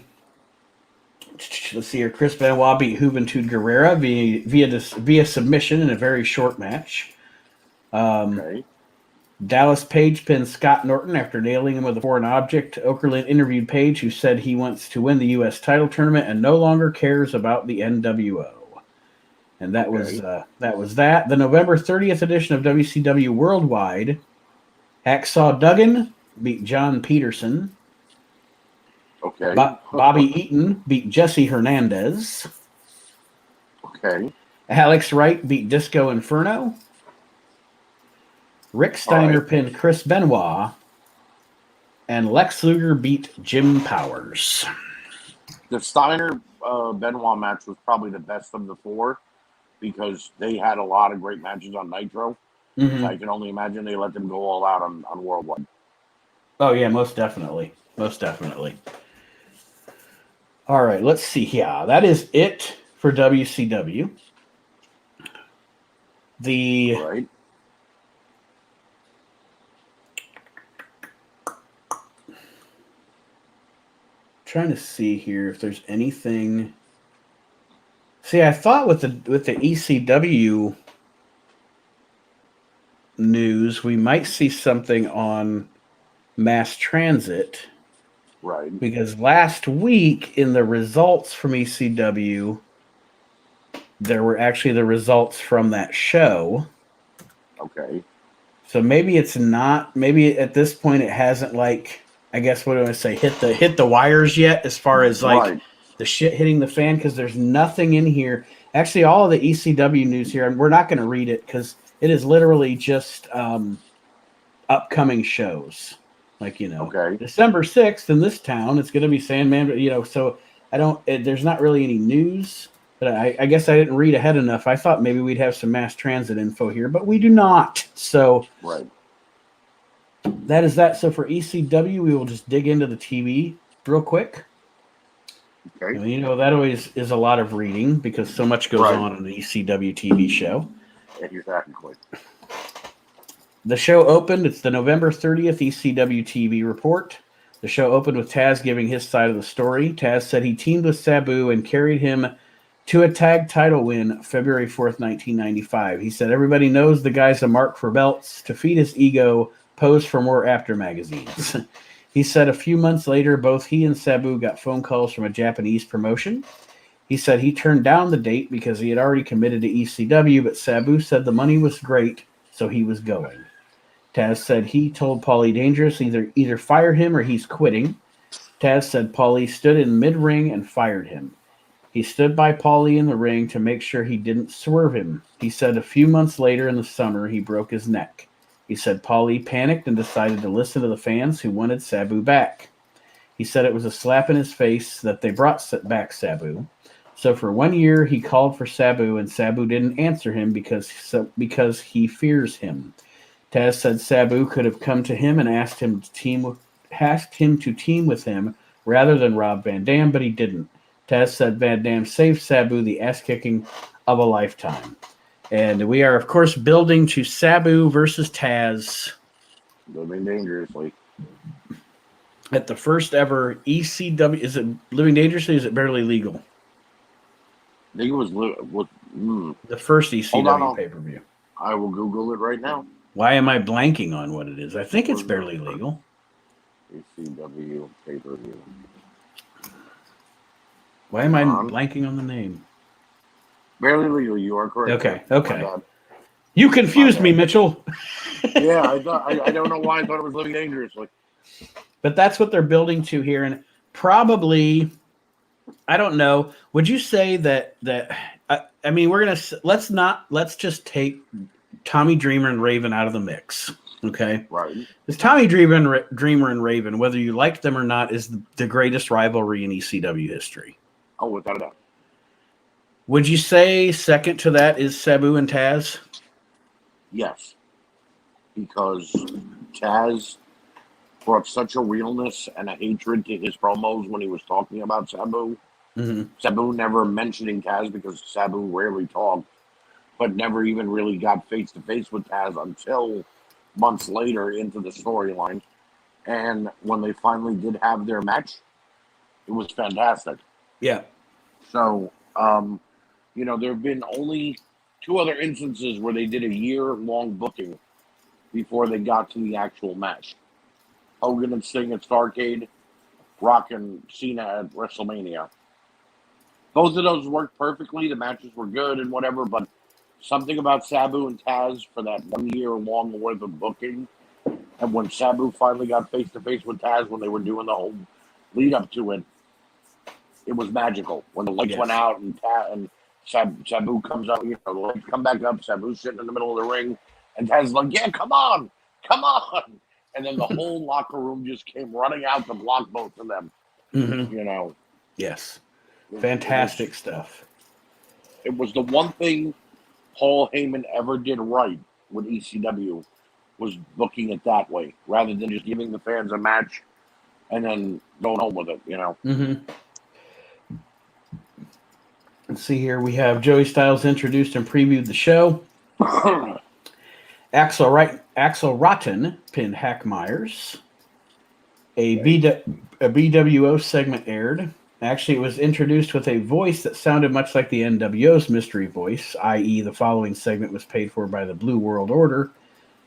see here. Chris Benoit beat Juventud Guerrera via submission in a very short match. Dallas Page pinned Scott Norton after nailing him with a foreign object. Okerlund interviewed Page, who said he wants to win the U.S. title tournament and no longer cares about the NWO. And that was that. The November 30th edition of WCW Worldwide, Hacksaw Duggan beat John Peterson. Okay. Bobby Eaton beat Jesse Hernandez. Okay. Alex Wright beat Disco Inferno. Rick Steiner pinned Chris Benoit. And Lex Luger beat Jim Powers. The Steiner Benoit match was probably the best of the four because they had a lot of great matches on Nitro. Mm-hmm. I can only imagine they let them go all out on Worldwide. Oh yeah, most definitely. Most definitely. All right, let's see. Yeah, that is it for WCW. The Right? trying to see here if there's anything. See, I thought with the ECW news, we might see something on mass transit Right. because last week in the results from ECW, there were actually the results from that show. Okay. So maybe it's not. Maybe at this point it hasn't like I guess what do I say hit the wires yet as far as like Right. the shit hitting the fan because there's nothing in here. Actually, all of the ECW news here, and we're not going to read it because it is literally just upcoming shows. Like Okay. December 6th in this town, it's going to be Sandman. So I don't. There's not really any news. But I guess I didn't read ahead enough. I thought maybe we'd have some mass transit info here, but we do not. So Right. that is that. So for ECW, we will just dig into the TV real quick. Okay. That always is a lot of reading because so much goes Right. on in the ECW TV show. Exactly. The show opened, it's the November 30th ECW TV report. The show opened with Taz giving his side of the story. Taz said he teamed with Sabu and carried him to a tag title win February 4th, 1995. He said everybody knows the guy's a mark for belts. To feed his ego, pose for more after magazines. He said a few months later, both he and Sabu got phone calls from a Japanese promotion. He said he turned down the date because he had already committed to ECW, but Sabu said the money was great, so he was going. Taz said he told Paulie Dangerous either fire him or he's quitting. Taz said Paulie stood in mid-ring and fired him. He stood by Paulie in the ring to make sure he didn't swerve him. He said a few months later in the summer he broke his neck. He said Paulie panicked and decided to listen to the fans who wanted Sabu back. He said it was a slap in his face that they brought back Sabu. So for 1 year he called for Sabu and Sabu didn't answer him because he fears him. Taz said Sabu could have come to him and asked him to team with him rather than Rob Van Dam, but he didn't. Taz said Van Dam saved Sabu the ass kicking of a lifetime. And we are, of course, building to Sabu versus Taz Living dangerously. at the first ever ECW. Is it Living Dangerously? Or is it Barely Legal? I think it was The first Hold on, ECW pay per view. I will Google it right now. Why am I blanking on what it is? I think it's Barely Legal. ECW pay-per-view. Why am I blanking on the name? Barely Legal, you are correct. Okay. You confused me, Mitchell. Yeah, I don't know why I thought it was Living Dangerously. But that's what they're building to here, and probably, I don't know. Would you say that I mean, let's just take Tommy Dreamer and Raven out of the mix, okay? Right. Because Tommy Dreamer and Raven, whether you like them or not, is the greatest rivalry in ECW history. Oh, without a doubt. Would you say second to that is Sabu and Taz? Yes. Because Taz brought such a realness and a hatred to his promos when he was talking about Sabu. Mm-hmm. Sabu never mentioning Taz because Sabu rarely talked, but never even really got face-to-face with Taz until months later into the storyline. And when they finally did have their match, it was fantastic. Yeah. So, there have been only two other instances where they did a year-long booking before they got to the actual match. Hogan and Sting at Starrcade, Rock and Cena at WrestleMania. Both of those worked perfectly. The matches were good and whatever, but something about Sabu and Taz for that 1 year long worth of booking. And when Sabu finally got face-to-face with Taz when they were doing the whole lead-up to it, it was magical. When the lights went out and Sabu comes out, the lights come back up, Sabu's sitting in the middle of the ring, and Taz's like, yeah, come on. And then the whole locker room just came running out to block both of them. Mm-hmm. Yes. Fantastic stuff. It was the one thing Paul Heyman ever did right with ECW was booking it that way rather than just giving the fans a match and then going home with it. Mm-hmm. Let's see here. We have Joey Styles introduced and previewed the show. Axel Rotten pinned Hack Myers. A BWO segment aired. Actually, it was introduced with a voice that sounded much like the NWO's mystery voice, i.e., the following segment was paid for by the Blue World Order.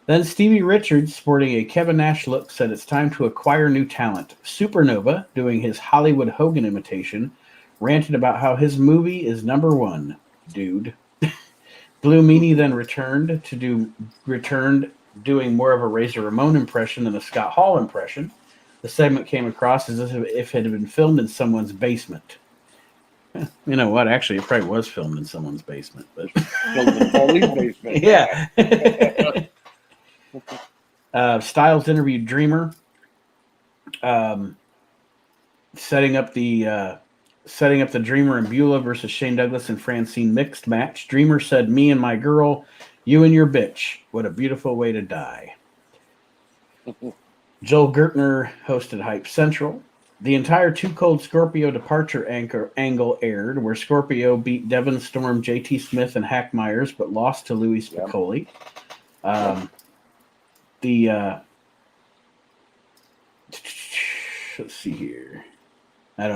Then Stevie Richards, sporting a Kevin Nash look, said it's time to acquire new talent. Supernova, doing his Hollywood Hogan imitation, ranted about how his movie is number one, dude. Blue Meanie then returned doing more of a Razor Ramon impression than a Scott Hall impression. The segment came across as if it had been filmed in someone's basement. You know what? Actually, it probably was filmed in someone's basement. But Filmed in Foley's basement. yeah. Styles interviewed Dreamer, setting up the Dreamer and Beulah versus Shane Douglas and Francine mixed match. Dreamer said, "Me and my girl, you and your bitch. What a beautiful way to die." Joel Gertner hosted Hype Central. The entire Too Cold Scorpio departure angle aired, where Scorpio beat Devon Storm, JT Smith, and Hack Myers, but lost to Louis Spicolli. Let's see here. I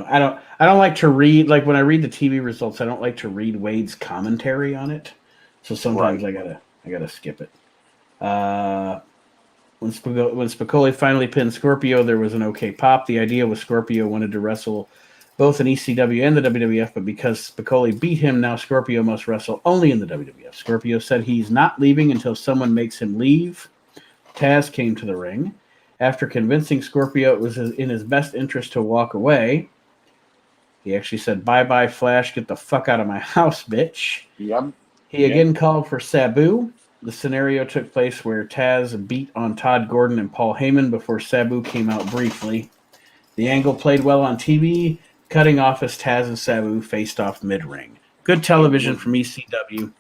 don't like to read, like when I read the TV results, I don't like to read Wade's commentary on it. So sometimes I gotta skip it. When Spicolli finally pinned Scorpio, there was an okay pop. The idea was Scorpio wanted to wrestle both in ECW and the WWF, but because Spicolli beat him, now Scorpio must wrestle only in the WWF. Scorpio said he's not leaving until someone makes him leave. Taz came to the ring. After convincing Scorpio it was in his best interest to walk away, he actually said, "Bye-bye, Flash. Get the fuck out of my house, bitch." Yep. He again called for Sabu. The scenario took place where Taz beat on Todd Gordon and Paul Heyman before Sabu came out briefly. The angle played well on TV, cutting off as Taz and Sabu faced off mid-ring. Good television from ECW.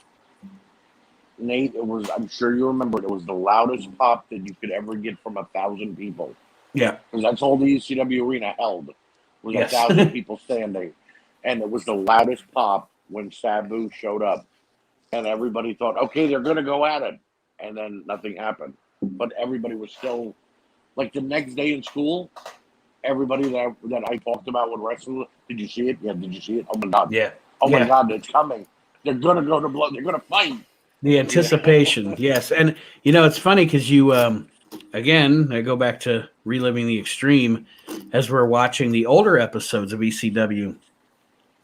Nate, I'm sure you remember it was the loudest pop that you could ever get from 1,000 people. Yeah. Because that's all the ECW arena held, was 1,000 people standing. And it was the loudest pop when Sabu showed up. And everybody thought, okay, they're going to go at it. And then nothing happened. But everybody was still, like the next day in school, everybody that I talked about would wrestle. Did you see it? Yeah, did you see it? Oh my God. Yeah. Oh my God, it's coming. They're going to go to blood. They're going to fight. The anticipation, yes. And, it's funny because you, again, I go back to reliving the extreme as we're watching the older episodes of ECW,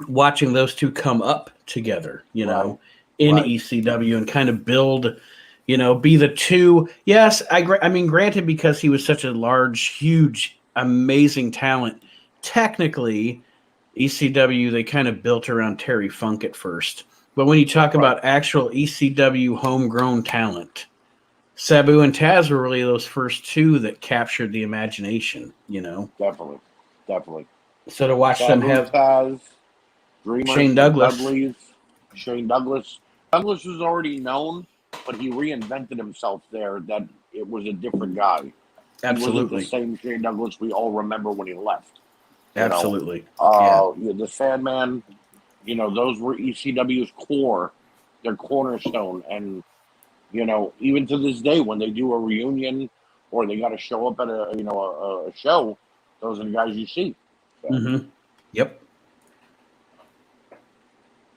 watching those two come up together, in ECW and kind of build, be the two. Yes, I mean, granted, because he was such a large, huge, amazing talent, technically, ECW, they kind of built around Terry Funk at first. But when you talk about actual ECW homegrown talent, Sabu and Taz were really those first two that captured the imagination, Definitely. So to watch Sabu, them have Taz, Dreamer, Shane Douglas. Shane Douglas. Douglas was already known, but he reinvented himself there. That it was a different guy. Absolutely. He wasn't the same Shane Douglas we all remember when he left. Absolutely. The Sandman, those were ECW's core, their cornerstone. And, even to this day, when they do a reunion or they got to show up at a show, those are the guys you see. So. Mm-hmm. Yep.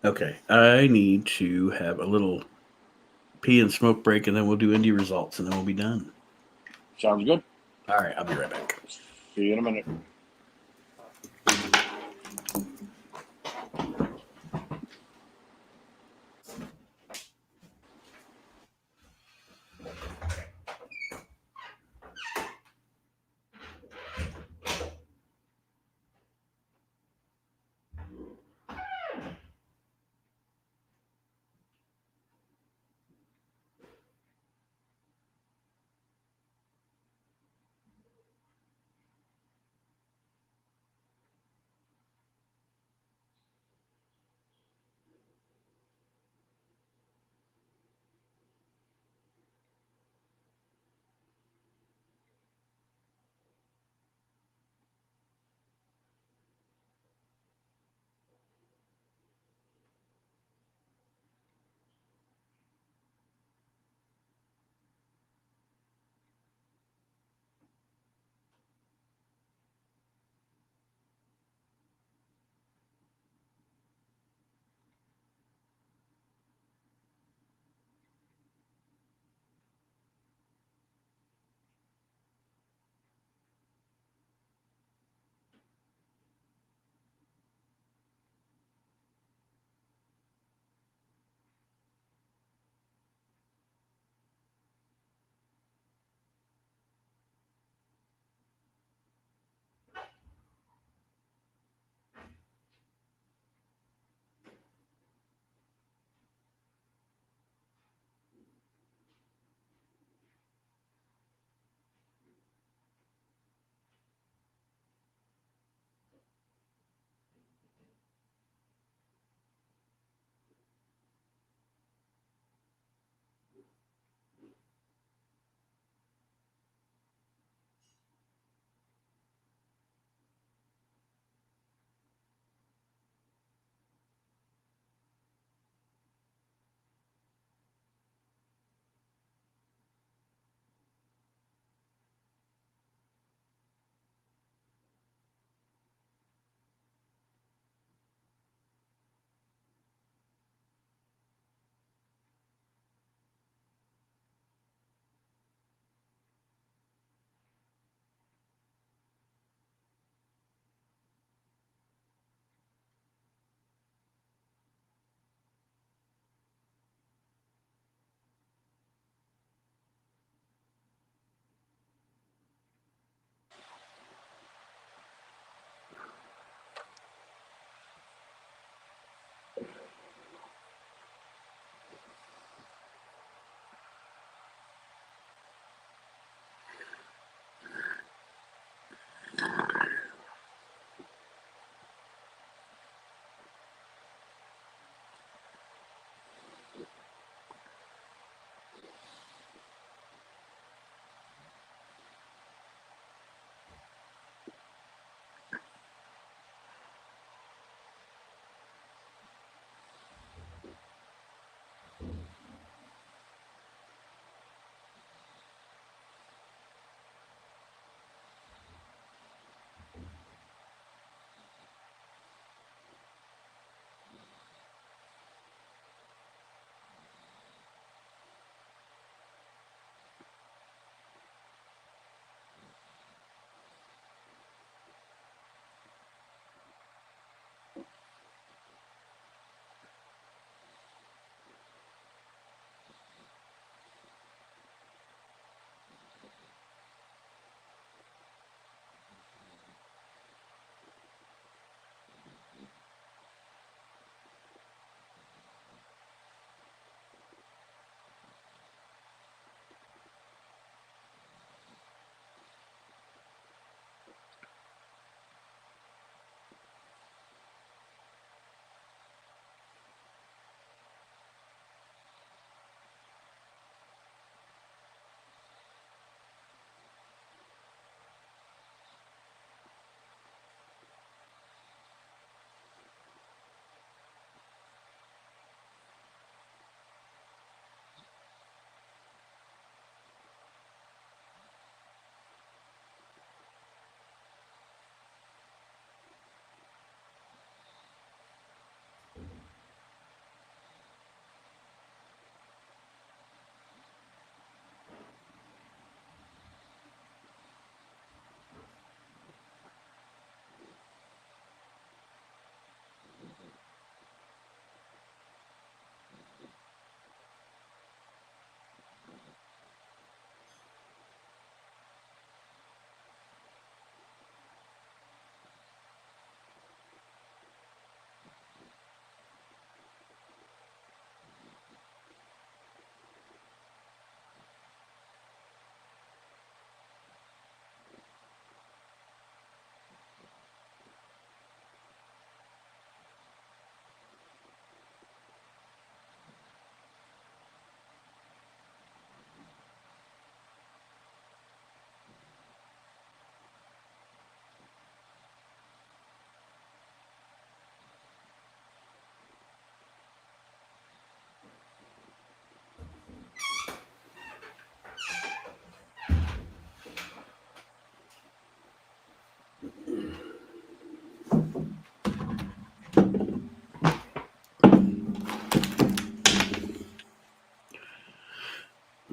Okay. I need to have a little pee and smoke break, and then we'll do indie results, and then we'll be done. Sounds good. All right. I'll be right back. See you in a minute.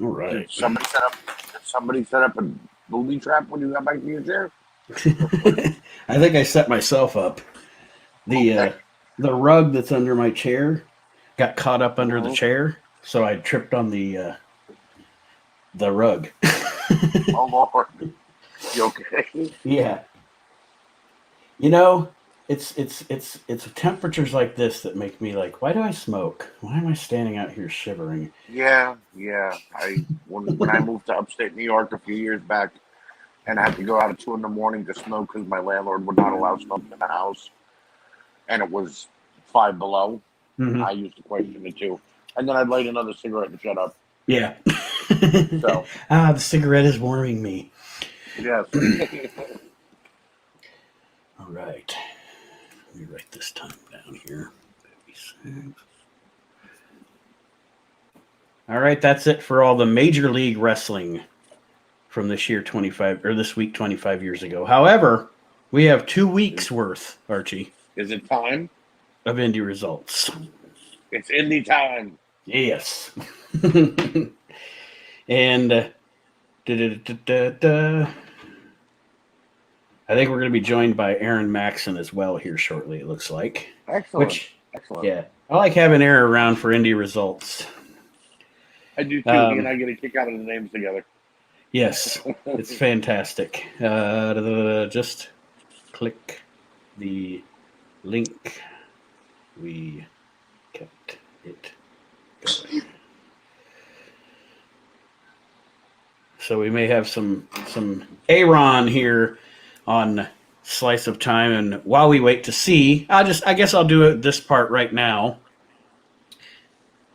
All right. Did somebody set up a booby trap when you got back to your chair? I think I set myself up. The rug that's under my chair got caught up under the chair, so I tripped on the rug. Oh Lord, you okay? Yeah. It's temperatures like this that make me like, why do I smoke? Why am I standing out here shivering? Yeah. When I moved to upstate New York a few years back, and I had to go out at 2 a.m. to smoke because my landlord would not allow smoking in the house, and it was 5 below. Mm-hmm. I used to question it too, and then I'd light another cigarette and shut up. Yeah. So the cigarette is warming me. yes. All right. Let me write this time down here. 56. All right, that's it for all the Major League Wrestling from this week 25 years ago. However, we have 2 weeks worth, Archie. Is it time? Of indie results. It's indie time. Yes. And I think we're going to be joined by Aaron Maxon as well here shortly, it looks like. Excellent. Yeah. I like having Aaron around for indie results. I do too. He and I get a kick out of the names together. Yes, it's fantastic. Just click the link. We kept it going. So we may have some Aaron here on Slice of Time, and while we wait to see, I guess I'll do this part right now.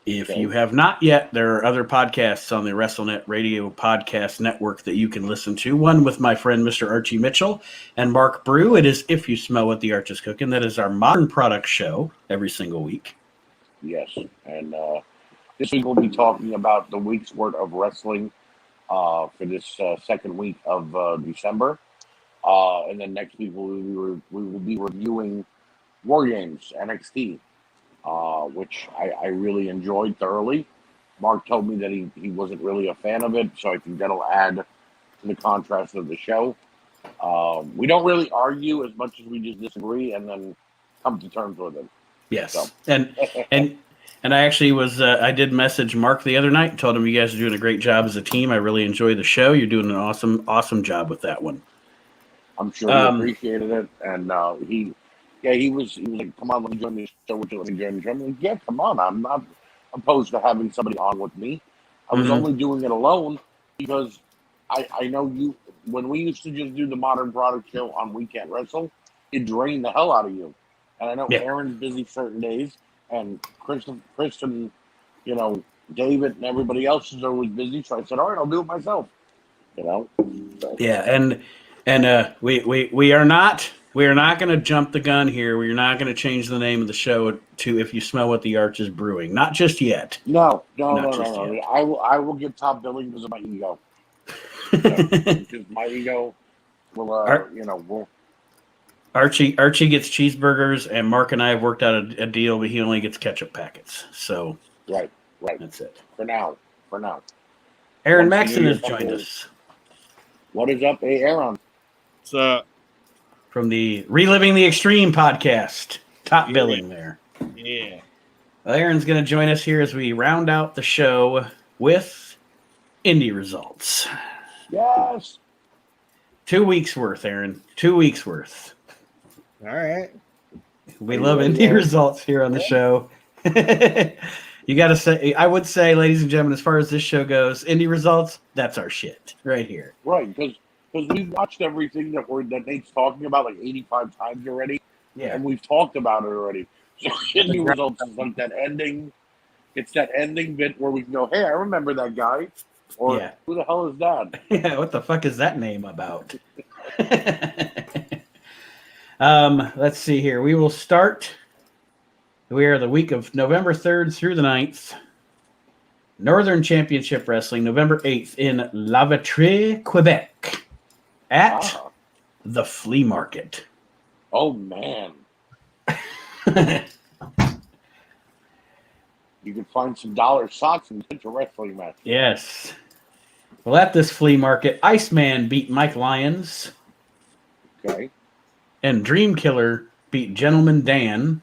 If you have not yet, there are other podcasts on the WrestleNet Radio Podcast Network that you can listen to. One with my friend Mr. Archie Mitchell and Mark Brew. It is If You Smell What the Arch is Cooking. That is our modern product show every single week. Yes, and this week we'll be talking about the week's worth of wrestling for this second week of December. And then next week we will be reviewing War Games NXT. Which I really enjoyed thoroughly. Mark told me that he wasn't really a fan of it, so I think that'll add to the contrast of the show. We don't really argue as much as we just disagree and then come to terms with it. Yes, so. and I actually I did message Mark the other night and told him you guys are doing a great job as a team. I really enjoy the show. You're doing an awesome job with that one. I'm sure he appreciated it, and he was like, come on, let me join the show with you. Let me join the show. I'm like, yeah, come on. I'm not opposed to having somebody on with me. I was only doing it alone because I know when we used to just do the Modern Product Show on Weekend Wrestle, it drained the hell out of you. And I know Aaron's busy certain days, and Chris and, David and everybody else is always busy. So I said, all right, I'll do it myself. So. Yeah, and we are not going to jump the gun here. We're not going to change the name of the show to If You Smell What the Arch is Brewing. Not just yet. No. I will get top billing because of my ego. Because my ego will, Archie gets cheeseburgers, and Mark and I have worked out a deal, but he only gets ketchup packets. So right. That's it. For now. Aaron Maxon has joined us. What is up, hey Aaron? What's up? From the Reliving the Extreme podcast. Top billing there. Yeah. Well, Aaron's going to join us here as we round out the show with indie results. Yes. 2 weeks worth, Aaron. 2 weeks worth. All right. We love indie results here on the show. You got to say, I would say, ladies and gentlemen, as far as this show goes, indie results, that's our shit right here. Right, because we've watched everything that Nate's talking about like 85 times already. Yeah. And we've talked about it already. So indie results is like that ending. It's that ending bit where we can go, hey, I remember that guy. Or who the hell is that? Yeah, what the fuck is that name about? Let's see here. We will start. We are the week of November 3rd through the 9th. Northern Championship Wrestling, November 8th in La Vitrée, Quebec, at the Flea Market. Oh, man. you could find some dollar socks and get your wrestling match. Yes. Well, at this flea market, Iceman beat Mike Lyons, Okay. and Dream Killer beat Gentleman Dan.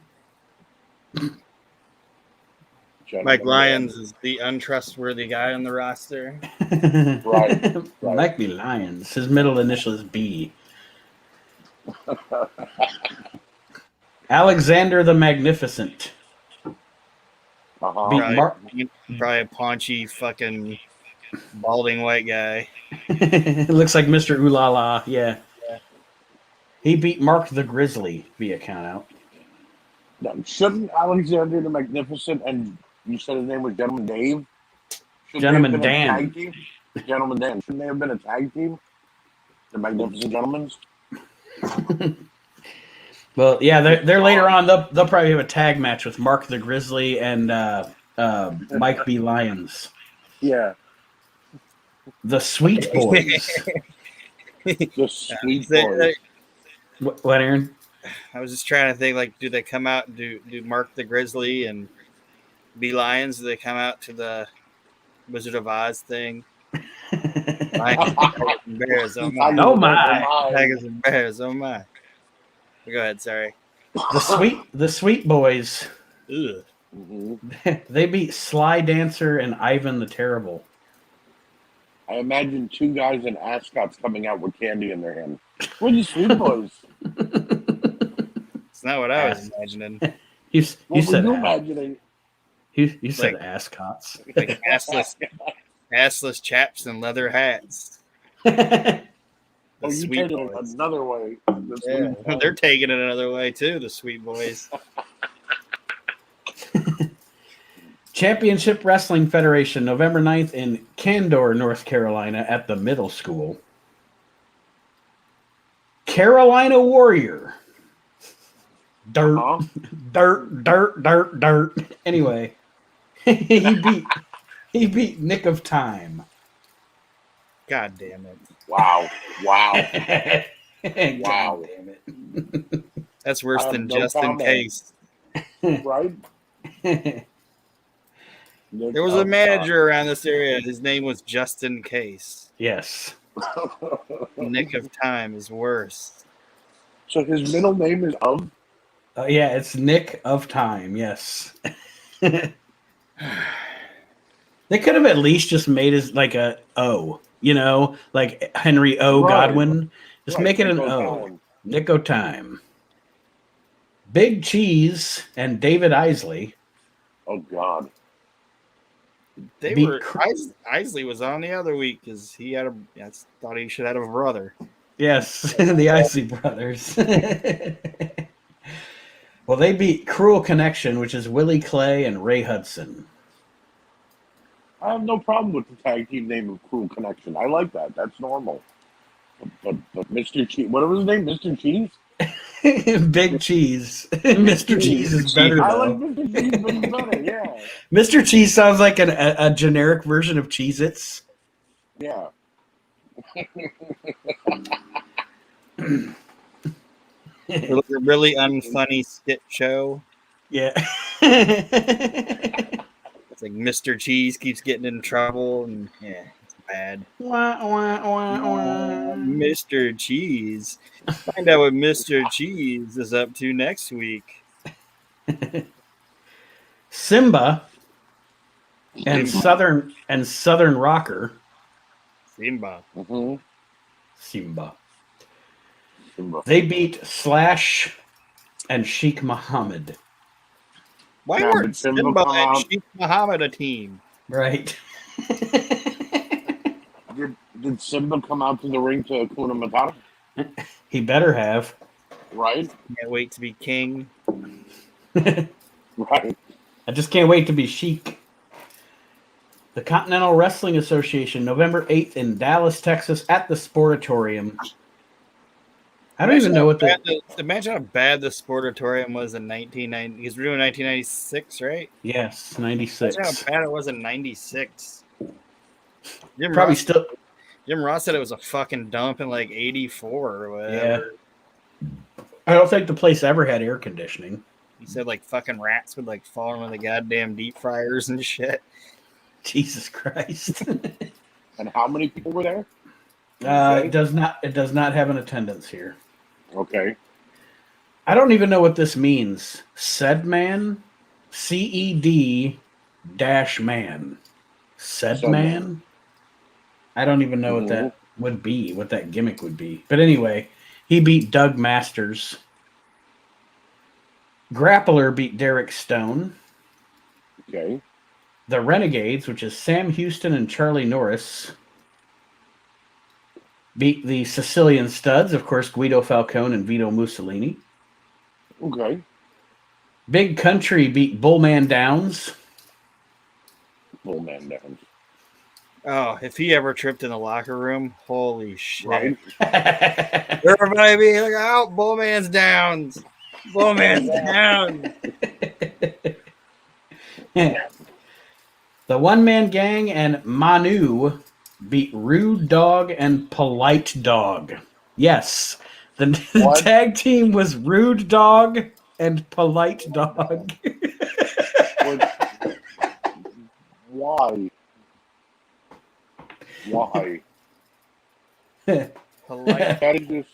Mike Lyons is the untrustworthy guy on the roster. Right. Mike B. Lyons. His middle initial is B. Alexander the Magnificent. Uh-huh. Beat Probably a paunchy fucking balding white guy. Looks like Mr. Ooh La La. Yeah. He beat Mark the Grizzly via countout. Now, shouldn't Alexander the Magnificent, and you said his name was Gentleman Dave? Shouldn't Gentleman they have been Dan. A tag team? Gentleman Dan. Shouldn't they have been a tag team? The Magnificent Gentlemen? Well, yeah, they're later on. They'll probably have a tag match with Mark the Grizzly and Mike B. Lyons. Yeah. The Sweet Boys. The Sweet Boys. What, Aaron? I was just trying to think, like, do they come out and do Mark the Grizzly and B. Lyons? Do they come out to the Wizard of Oz thing? Tigers and bears, oh my. Oh my. Tigers and bears, oh my. Go ahead, sorry. The Sweet Boys. Ugh. Mm-hmm. They beat Sly Dancer and Ivan the Terrible. I imagine two guys in ascots coming out with candy in their hand. We're the Sweet Boys. It's not what I was imagining. You What said were you ass. imagining? You said Like- ascots. Like assless chaps and leather hats. The Oh, you Sweet take it Boys. another way. The Sweet Yeah, Boys. they're taking it another way too, the Sweet Boys. Championship Wrestling Federation, November 9th in Candor, North Carolina at the middle school. Carolina Warrior. Dirt, Huh? dirt. Anyway, he beat Nick of Time. God damn it. Wow. Wow. Wow. Wow. Damn That's worse I have than no just in comment. case. Right? it. There was a manager around this area. His name was Justin Case. Yes. Nick of Time is worse. So his middle name is Of? Yeah, it's Nick of Time. Yes. They could have at least just made it like a O, like Henry O. Right. Godwin. Just make it an Nick O. Time. Nick O. Time. Big Cheese and David Isley. Oh, God. They Beat were Isley was on the other week because he had I thought he should have a brother. Yes, the Isley brothers. Well, they beat Cruel Connection, which is Willie Clay and Ray Hudson. I have no problem with the tag team name of Cruel Connection. I like that. That's normal. But Mr. Cheese, what was his name? Mr. Cheese? Big Cheese. Mr. Cheese is better, I though. like Mr. Cheese, but he's better, yeah. Mr. Cheese sounds like a generic version of Cheez-Its. Yeah. It was a really unfunny skit show. Yeah. It's like Mr. Cheese keeps getting in trouble, and yeah, it's bad. Wah, wah, wah, wah. Mr. Cheese. Find out what Mr. Cheese is up to next week. Simba and Southern Rocker. Simba. Mm-hmm. Simba. Simba. They beat Slash and Sheikh Muhammad. Why Yeah, weren't but Simba Simba come and out- Sheikh Muhammad a team? Right. Did Simba come out to the ring to Hakuna Matata? He better have. Right? Can't wait to be king. Right. I just can't wait to be Sheik. The Continental Wrestling Association, November 8th in Dallas, Texas at the Sportatorium. I don't even know what the... Imagine how bad the Sportatorium was in 1990. Because we're doing 1996, right? Yes, Imagine 96. how bad it was in 96. Probably still... Jim Ross said it was a fucking dump in like 84 or whatever. I don't think the place ever had air conditioning. He said like fucking rats would like fall into the goddamn deep fryers and shit. Jesus Christ. And how many people were there? It does not have an attendance here. Okay. I don't even know what this means. Cedman, CED dash man. Cedman? I don't even know what that would be, what that gimmick would be. But anyway, he beat Doug Masters. Grappler beat Derek Stone. Okay. The Renegades, which is Sam Houston and Charlie Norris, beat the Sicilian Studs, of course, Guido Falcone and Vito Mussolini. Okay. Big Country beat Bullman Downs. Bullman Downs. Oh, if he ever tripped in the locker room, holy shit. Right. Everybody be like, oh, Bullman's down. Bullman's down. The One Man Gang and Manu beat Rude Dog and Polite Dog. Yes, the tag team was Rude Dog and Polite Dog. Why? Why? Polite.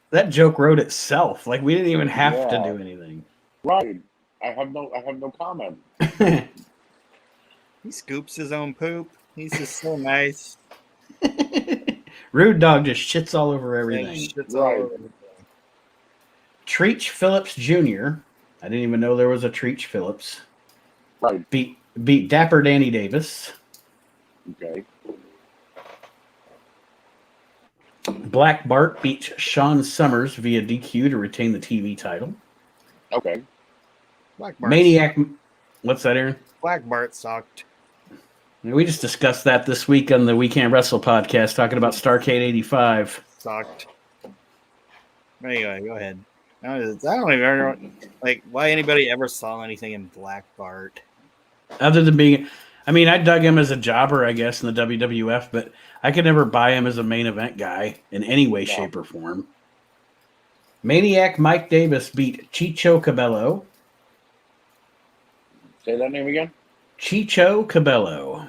That joke wrote itself. Like we didn't even have to do anything. Right. I have no comment. He scoops his own poop. He's just so nice. Rude Dog just shits all over everything. Treach Phillips Jr. I didn't even know there was a Treach Phillips. Right. Beat Dapper Danny Davis. Okay. Black Bart beat Sean Summers via DQ to retain the TV title. Okay. Maniac. What's that, Aaron? Black Bart sucked. We just discussed that this week on the We Can't Wrestle podcast, talking about Starrcade 85. Sucked. Anyway, go ahead. I don't even know, like, why anybody ever saw anything in Black Bart. Other than being, I mean, I dug him as a jobber, I guess, in the WWF, but I could never buy him as a main event guy in any way, shape, or form. Maniac Mike Davis beat Chicho Cabello. Say that name again? Chicho Cabello.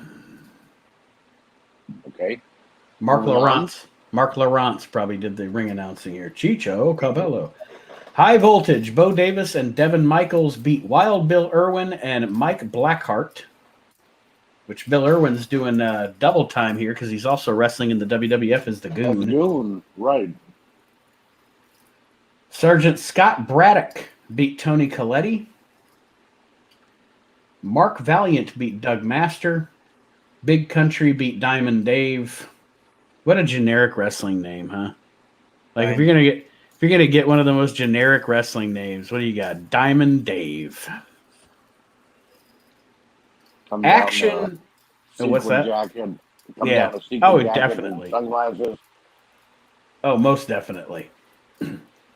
Okay. Mark Lawrence probably did the ring announcing here. Chicho Cabello. High Voltage, Bo Davis and Devin Michaels beat Wild Bill Irwin and Mike Blackheart, which Bill Irwin's doing double time here because he's also wrestling in the WWF as the Goon. Goon, right. Sergeant Scott Braddock beat Tony Coletti. Mark Valiant beat Doug Master. Big Country beat Diamond Dave. What a generic wrestling name, huh? Like if you're gonna get one of the most generic wrestling names, what do you got? Diamond Dave. Action. What's that? Yeah. Oh, definitely. Sunglasses. Oh, most definitely.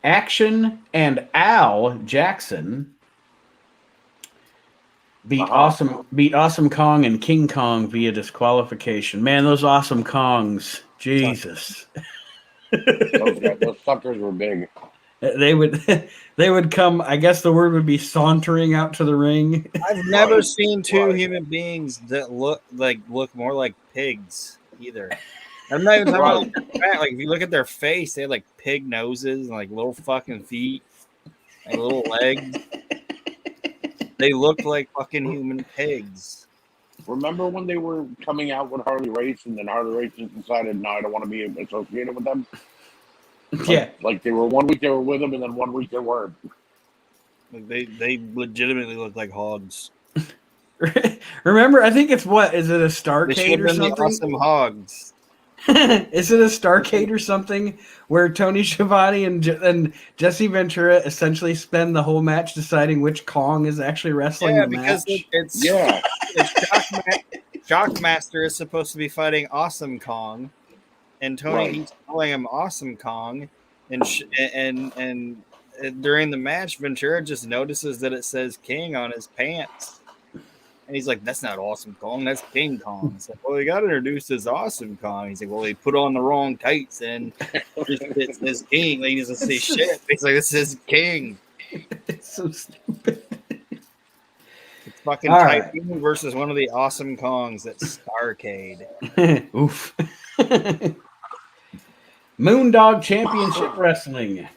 Action and Al Jackson beat Awesome Kong and King Kong via disqualification. Man, those Awesome Kongs, Jesus. Those suckers were big. They would come, I guess the word would be sauntering out to the ring. I've never seen two human beings that look more like pigs either. I'm not even talking about like if you look at their face, they have like pig noses and like little fucking feet and little legs. They looked like fucking human pigs. Remember when they were coming out with Harley Race and then Harley Race just decided, no, I don't want to be associated with them? Like they were 1 week they were with them and then 1 week they weren't. They legitimately look like hogs. Remember, I think it's is it a Starrcade or something? The Awesome Hogs. Is it a Starrcade or something where Tony Schiavone and Jesse Ventura essentially spend the whole match deciding which Kong is actually wrestling the match? It's Shockmaster is supposed to be fighting Awesome Kong, and Tony he's calling him Awesome Kong, and during the match, Ventura just notices that it says King on his pants. And he's like, that's not Awesome Kong, that's King Kong. It's like, well, he got introduced as Awesome Kong. He's like, well, he put on the wrong tights and it says King. Like, he doesn't say shit. He's like, this is King. It's so stupid. It's fucking All Typhoon versus one of the Awesome Kongs. That's Starcade. Oof. Moondog Championship Wrestling,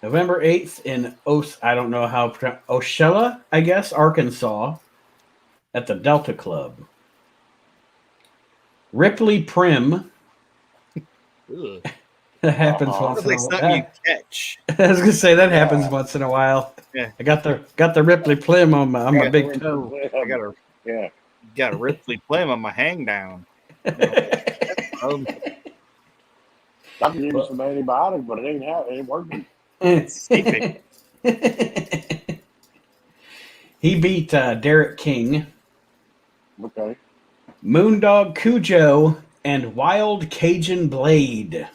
November 8th in I don't know how Oshella, I guess, Arkansas, at the Delta Club. Ripley Prim. Ugh. That happens once It's in like a something you while. catch. I was gonna say that happens once in a while. Yeah. I got the Ripley Prim on my big toe. I got a Ripley Plim on my hang down. I'm using some antibiotics, but it ain't working. Sleeping. He beat Derek King, Okay. Moondog Cujo, and Wild Cajun Blade.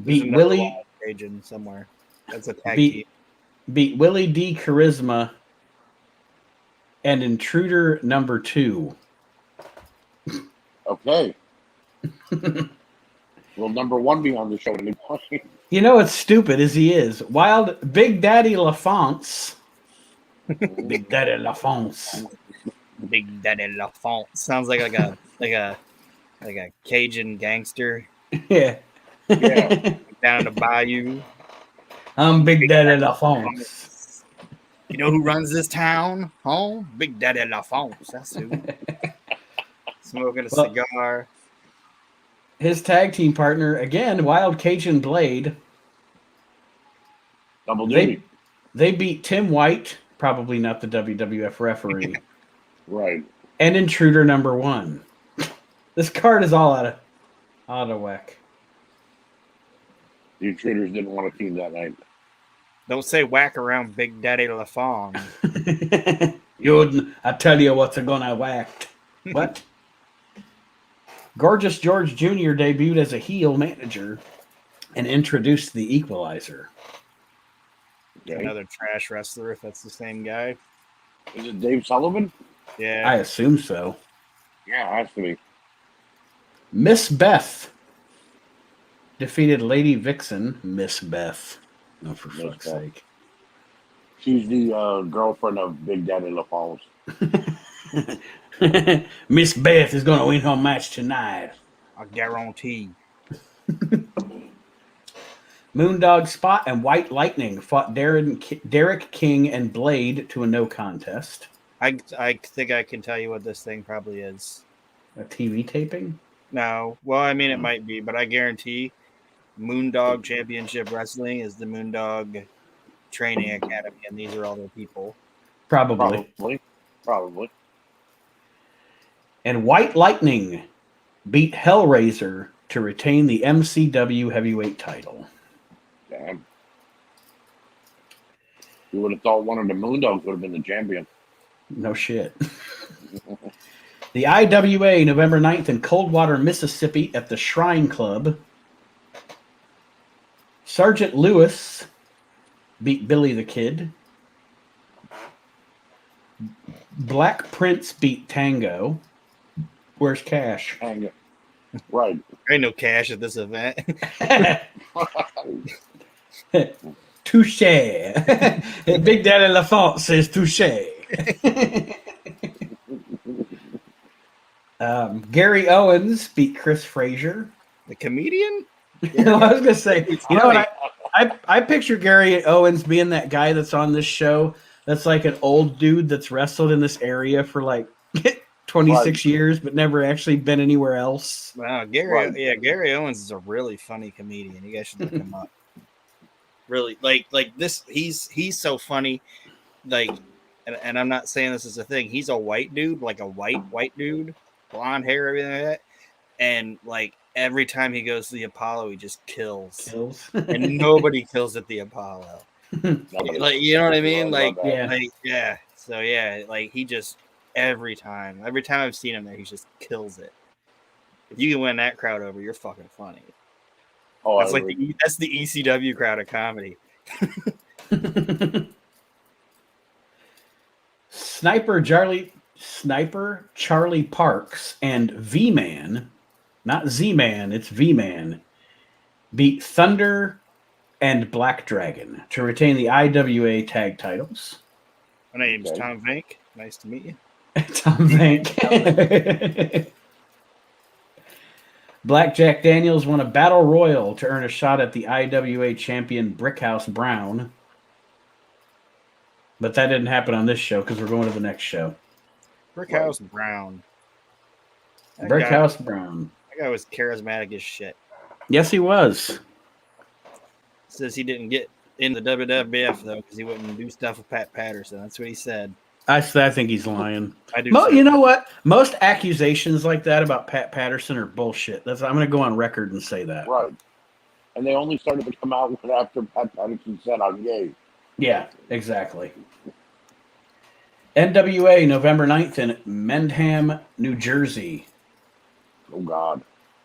Beat Willie Cajun somewhere. That's a tag team. Beat Willie D. Charisma and Intruder number 2. Okay. Will number 1 be on the show at any point? You know what's stupid as he is? Wild Big Daddy LaFonce. Big Daddy LaFonce. Big Daddy LaFont. Sounds like a Cajun gangster. Yeah. Down in the bayou. I'm Big Daddy LaFonce. You know who runs this town? Huh? Big Daddy LaFonce. That's who. Smoking a cigar. His tag team partner, again, Wild Cajun Blade. Double duty. They beat Tim White, probably not the WWF referee. Right. And Intruder number 1. This card is all out of whack. The Intruders didn't want to team that night. Don't say whack around Big Daddy LaFong. I tell you what's gonna whack. What? Gorgeous George Jr. debuted as a heel manager and introduced the Equalizer. Okay. Another trash wrestler, if that's the same guy. Is it Dave Sullivan? Yeah. I assume so. Yeah, it has to be. Miss Beth defeated Lady Vixen. Miss Beth. Oh, for fuck's sake. She's the girlfriend of Big Daddy LaFalls. Miss Beth is going to win her match tonight. I guarantee. Moondog Spot and White Lightning fought Derek King and Blade to a no contest. I think I can tell you what this thing probably is. A TV taping? No. Well, I mean, it might be, but I guarantee Moondog Championship Wrestling is the Moondog Training Academy, and these are all their people. Probably. And White Lightning beat Hellraiser to retain the MCW heavyweight title. Damn. You would have thought one of the Moondogs would have been the champion. No shit. The IWA, November 9th in Coldwater, Mississippi at the Shrine Club. Sergeant Lewis beat Billy the Kid. Black Prince beat Tango. Where's Cash? Tango. Right. There ain't no cash at this event. Touche. Big Daddy LaFont says touche. Gary Owens beat Chris Frazier. The comedian? I was gonna say, you know what? I picture Gary Owens being that guy that's on this show. That's like an old dude that's wrestled in this area for like 26 years, but never actually been anywhere else. Wow, Gary Owens is a really funny comedian. You guys should look him up. Really, like this. He's so funny. Like, and I'm not saying this is a thing. He's a white dude, like a white dude, blonde hair, everything like that. And like every time he goes to the Apollo, he just kills. And nobody kills at the Apollo. Like, you know what I mean? Like, yeah. So yeah, like he just every time I've seen him there, he just kills it. If you can win that crowd over, you're fucking funny. Oh, that's that's the ECW crowd of comedy. Sniper Charlie Parks and V-Man, not Z-Man, it's V-Man, beat Thunder and Black Dragon to retain the IWA tag titles. My name's Okay. Tom Vank. Nice to meet you. Tom Vank. Blackjack Daniels won a battle royal to earn a shot at the IWA champion Brickhouse Brown. But that didn't happen on this show because we're going to the next show. Brickhouse Brown. Brickhouse Brown. That guy was charismatic as shit. Yes, he was. Says he didn't get in the WWF though because he wouldn't do stuff with Pat Patterson. That's what he said. I think he's lying. I do. You know what? Most accusations like that about Pat Patterson are bullshit. I'm going to go on record and say that. Right. And they only started to come out after Pat Patterson said I'm gay. Yeah, exactly. NWA, November 9th in Mendham, New Jersey. Oh, God.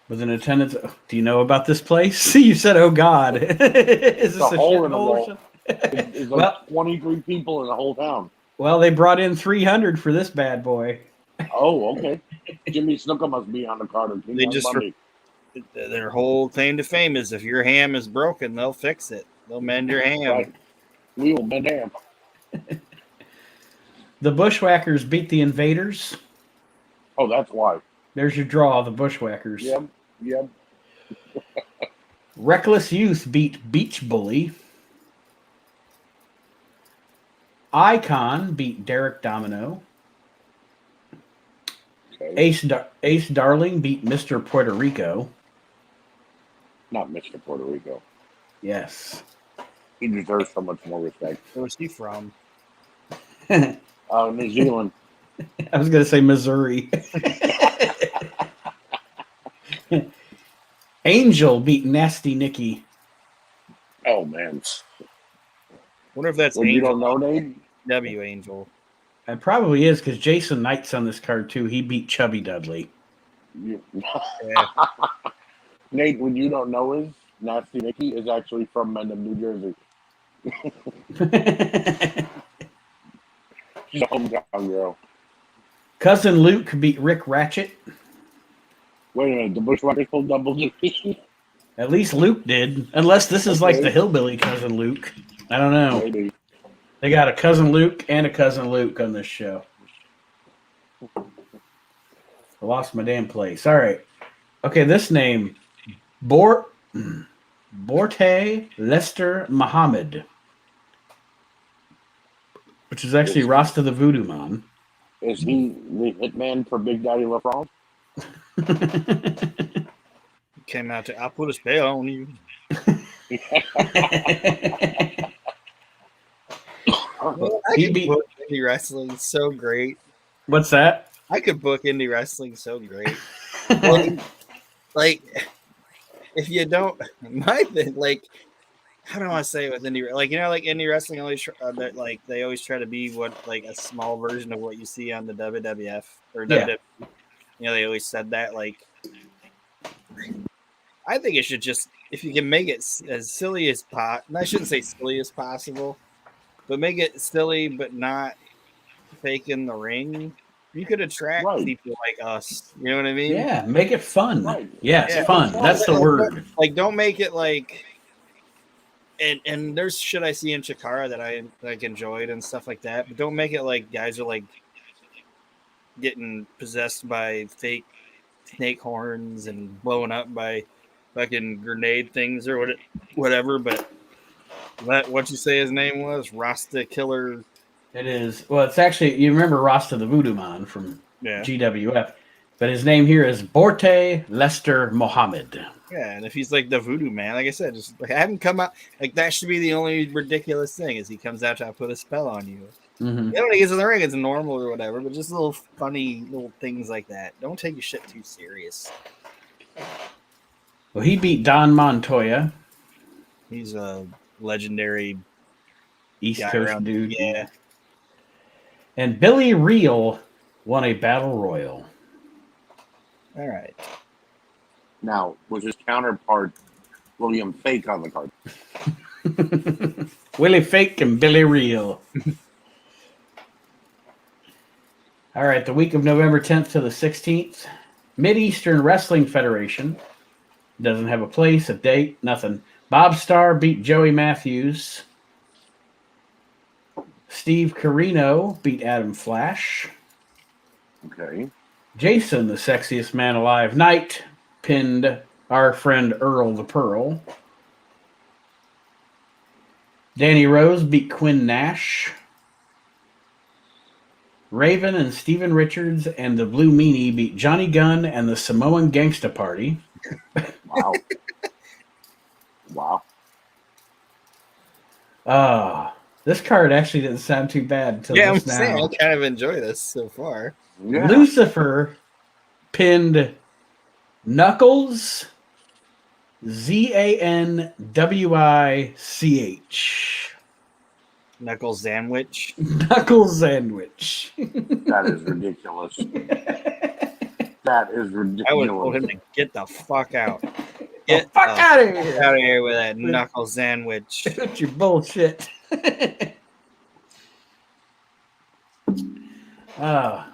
With an attendance. Do you know about this place? You said, oh, God. Is this a hole in the shithole? wall. It's like 23 people in the whole town. Well, they brought in 300 for this bad boy. Oh, okay. Jimmy Snuka must be on the card. They just their whole claim to fame is if your ham is broken, they'll fix it. They'll mend your ham. Right. We will mend ham. The Bushwhackers beat the Invaders. Oh, that's why. There's your draw, the Bushwhackers. Yep. Reckless Youth beat Beach Bully. Icon beat Derek Domino. Okay. Ace Darling beat Mr. Puerto Rico. Not Mr. Puerto Rico. Yes. He deserves so much more respect. Where's he from? New Zealand. I was going to say Missouri. Angel beat Nasty Nikki. Oh, man. Wonder if that's Well, Angel. you don't know, Nate? W Angel. It probably is because Jason Knight's on this card too. He beat Chubby Dudley. Yeah. Nate, what you don't know is Nasty Nikki is actually from Mendham, New Jersey. She's a hometown girl. Cousin Luke beat Rick Ratchet. Wait a minute, the Bushwhackers pulled double duty? At least Luke did. Unless this is like the hillbilly Cousin Luke. I don't know. Maybe. They got a Cousin Luke and a Cousin Luke on this show. I lost my damn place. All right. Okay, this name. Borte Lester Muhammad. Which is actually Rasta the Voodoo Man. Is he the hitman for Big Daddy LaFrance? Came out to, I'll put a spell on you. I could book indie wrestling so great. What's that? I could book indie wrestling so great. like, if you don't, my thing, like, how do I say it with indie? Like, like indie wrestling always, they always try to be like a small version of what you see on the WWF or WWE. They always said that. Like, I think it should just, if you can make it as silly as possible, and I shouldn't say silly as possible, but make it silly but not fake in the ring, you could attract people like us. You know what I mean? Yeah, make it fun. Right. Yes, fun. That's the word. Like, don't make it like. And there's shit I see in Chikara that I like enjoyed and stuff like that, but don't make it like guys are like getting possessed by fake snake horns and blowing up by fucking grenade things or whatever. But what you say his name was? Rasta Killer. It is. Well, it's actually, you remember Rasta the Voodoo Man from GWF, but his name here is Borte Lester Muhammad. Yeah, and if he's like the voodoo man, like I said, just like, have him come out. Like, that should be the only ridiculous thing is he comes out to put a spell on you. Mm-hmm. When he gets in the ring, it's normal or whatever, but just little funny little things like that. Don't take your shit too serious. Well, he beat Don Montoya. He's a legendary East Coast dude. Yeah. And Billy Real won a battle royal. All right. Now, was his counterpart William Fake on the card? Willie Fake and Billy Real. All right, the week of November 10th to the 16th, Mid-Eastern Wrestling Federation doesn't have a place, a date, nothing. Bob Starr beat Joey Matthews. Steve Carino beat Adam Flash. Okay. Jason, the sexiest man alive, Knight, pinned our friend Earl the Pearl. Danny Rose beat Quinn Nash. Raven and Steven Richards and the Blue Meanie beat Johnny Gunn and the Samoan Gangsta Party. Wow. Wow. This card actually didn't sound too bad until Yeah, I'm just saying now. I kind of enjoy this so far. Yeah. Lucifer pinned Knuckles, Zanwich. Knuckle sandwich. Knuckles Sandwich. That is ridiculous. That is ridiculous. I would have told him to get the fuck out. Get the fuck out of here. Out of here with that knuckle sandwich. That's your bullshit.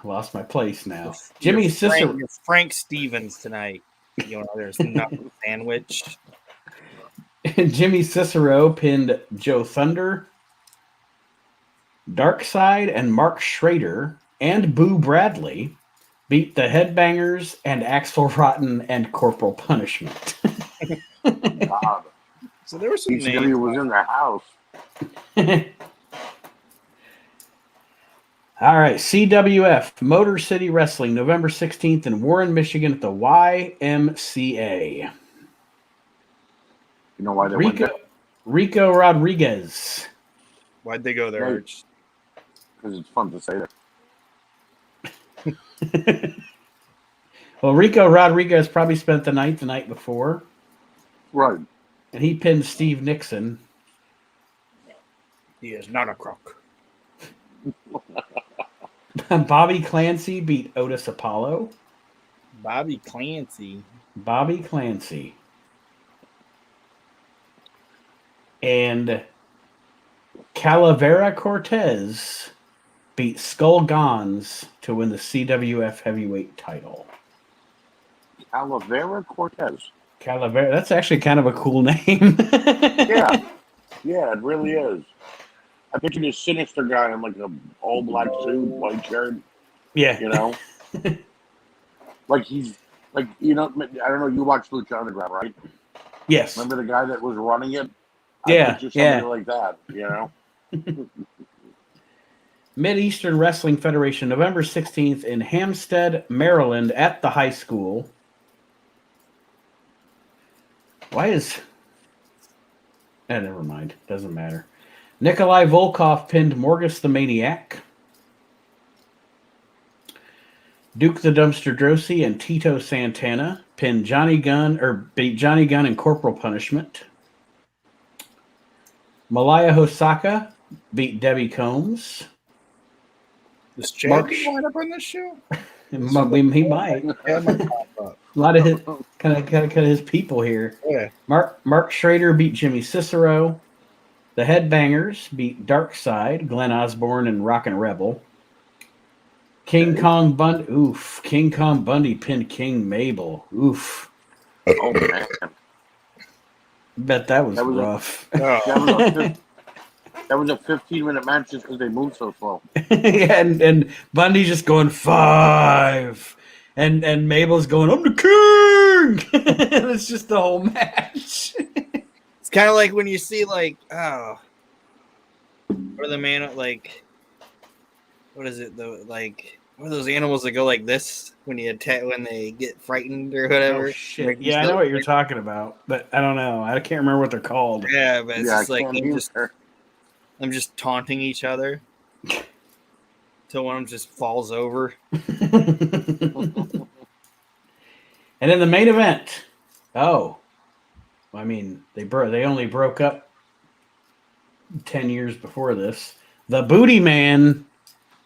Lost my place now. Jimmy Cicero. Frank Stevens tonight. You know, there's knuckle sandwich. Jimmy Cicero pinned Joe Thunder. Darkside and Mark Schrader and Boo Bradley beat the Headbangers and Axel Rotten and Corporal Punishment. God. So there was some ECW was in the house. All right, CWF, Motor City Wrestling, November 16th in Warren, Michigan at the YMCA. You know why they went there? Rico Rodriguez. Why'd they go there? Because it's fun to say that. Well, Rico Rodriguez probably spent the night before. Right. And he pinned Steve Nixon. He is not a crook. Bobby Clancy beat Otis Apollo. Bobby Clancy. And Calavera Cortez beat Skull Gons to win the CWF heavyweight title. Calavera Cortez. Calavera, that's actually kind of a cool name. Yeah, it really is. I picture this sinister guy in like a all black suit, white shirt. Yeah. You know? Like he's like, you know, I don't know, you watch Lucha Underground, right? Yes. Remember the guy that was running it? Yeah. Picture somebody like that, you know? Mid-Eastern Wrestling Federation, November 16th in Hampstead, Maryland at the high school. Why is... never mind. Doesn't matter. Nikolai Volkov pinned Morgus the Maniac. Duke the Dumpster Drosy and Tito Santana pinned beat Johnny Gunn and Corporal Punishment. Malaya Hosaka beat Debbie Combs. Does Chad wind up on this show? He might. A lot of his kind of his people here. Yeah. Mark Schrader beat Jimmy Cicero. The Headbangers beat Darkside, Glenn Osborne, and Rockin' Rebel. King Kong Bundy pinned King Mabel. Oof. Oh man. Bet that was rough. That was a 15-minute match just because they moved so slow. Yeah, and Bundy's just going 5. And Mabel's going, I'm the king! And it's just the whole match. It's kind of like when you see, like, or the man, like, what is it, though? Like, one of those animals that go like this when they get frightened or whatever. Oh, shit. Yeah, I know what you're talking about, but I don't know. I can't remember what they're called. Yeah, but it's just like I'm just taunting each other till one of them just falls over. And in the main event, I mean, they only broke up 10 years before this. The Booty Man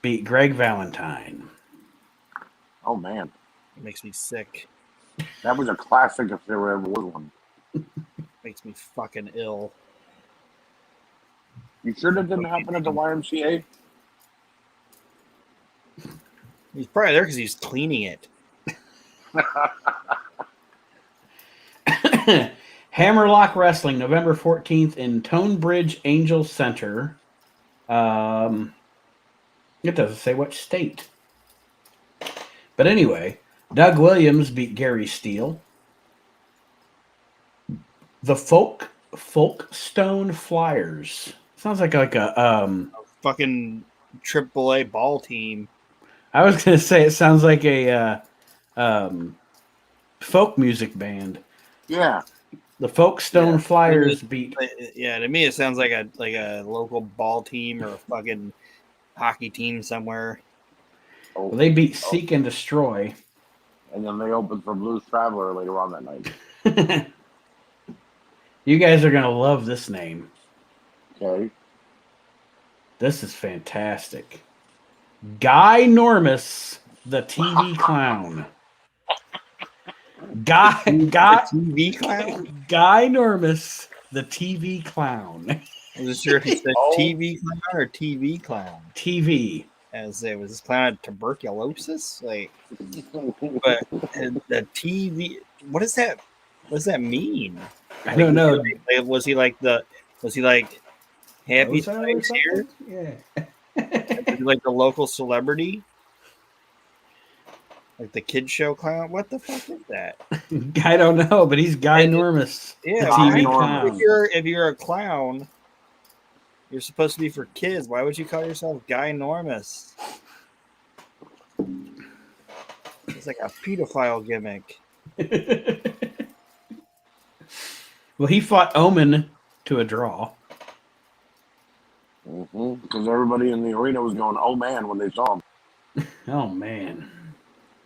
beat Greg Valentine. Oh man, It makes me sick. that was a classic if there ever was one. Makes me fucking ill. You sure that didn't happen at the YMCA? He's probably there because he's cleaning it. Hammerlock Wrestling, November 14th in Tonebridge Angel Center. It doesn't say what state. But anyway, Doug Williams beat Gary Steele. The Folkestone Flyers. Sounds like a Fucking AAA ball team. I was gonna say it sounds like a folk music band. Yeah. The Folkestone Flyers beat. Yeah, to me it sounds like a local ball team or a fucking hockey team somewhere. Well, they beat Seek and Destroy. And then they opened for Blues Traveler later on that night. You guys are gonna love this name. Okay. This is fantastic. Guy Normus, the TV clown. Guy TV clown? Guy Normus, the TV clown. I wasn't sure if he said TV clown or TV clown. TV. As it was this clown had tuberculosis? Like, but the TV. What is that? What does that mean? I don't know. Was he like Happy Times here? Yeah. Was he like the local celebrity? Like the kid show clown? What the fuck is that? I don't know, but he's Guy Normus. Yeah, the TV clown. If you're a clown, you're supposed to be for kids. Why would you call yourself Guy Normus? It's like a pedophile gimmick. Well, he fought Omen to a draw. Because everybody in the arena was going, "Oh man," when they saw him. Oh man.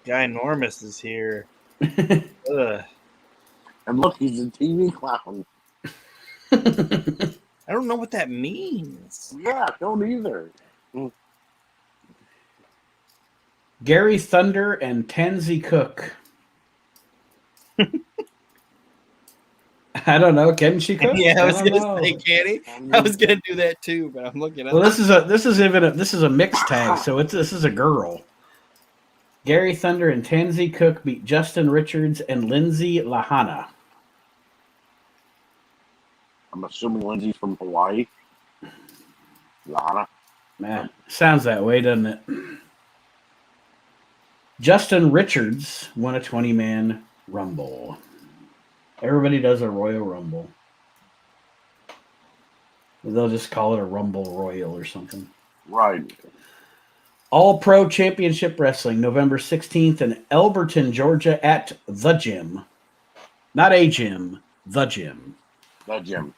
Guy Normus is here. Ugh. And look, he's a TV clown. I don't know what that means. Yeah, don't either. Gary Thunder and Tansy Cook. I don't know. Can she cook? Yeah, I was gonna say, can he? I was gonna do that too, but I'm looking up. Well, this is a mixed tag, so this is a girl. Gary Thunder and Tansy Cook beat Justin Richards and Lindsay Lahana. I'm assuming Lindsay's from Hawaii. Lana. Man, sounds that way, doesn't it? Justin Richards won a 20-man Rumble. Everybody does a Royal Rumble. They'll just call it a Rumble Royal or something. Right. All Pro Championship Wrestling, November 16th in Elberton, Georgia at The Gym. Not a gym, The Gym. That gym.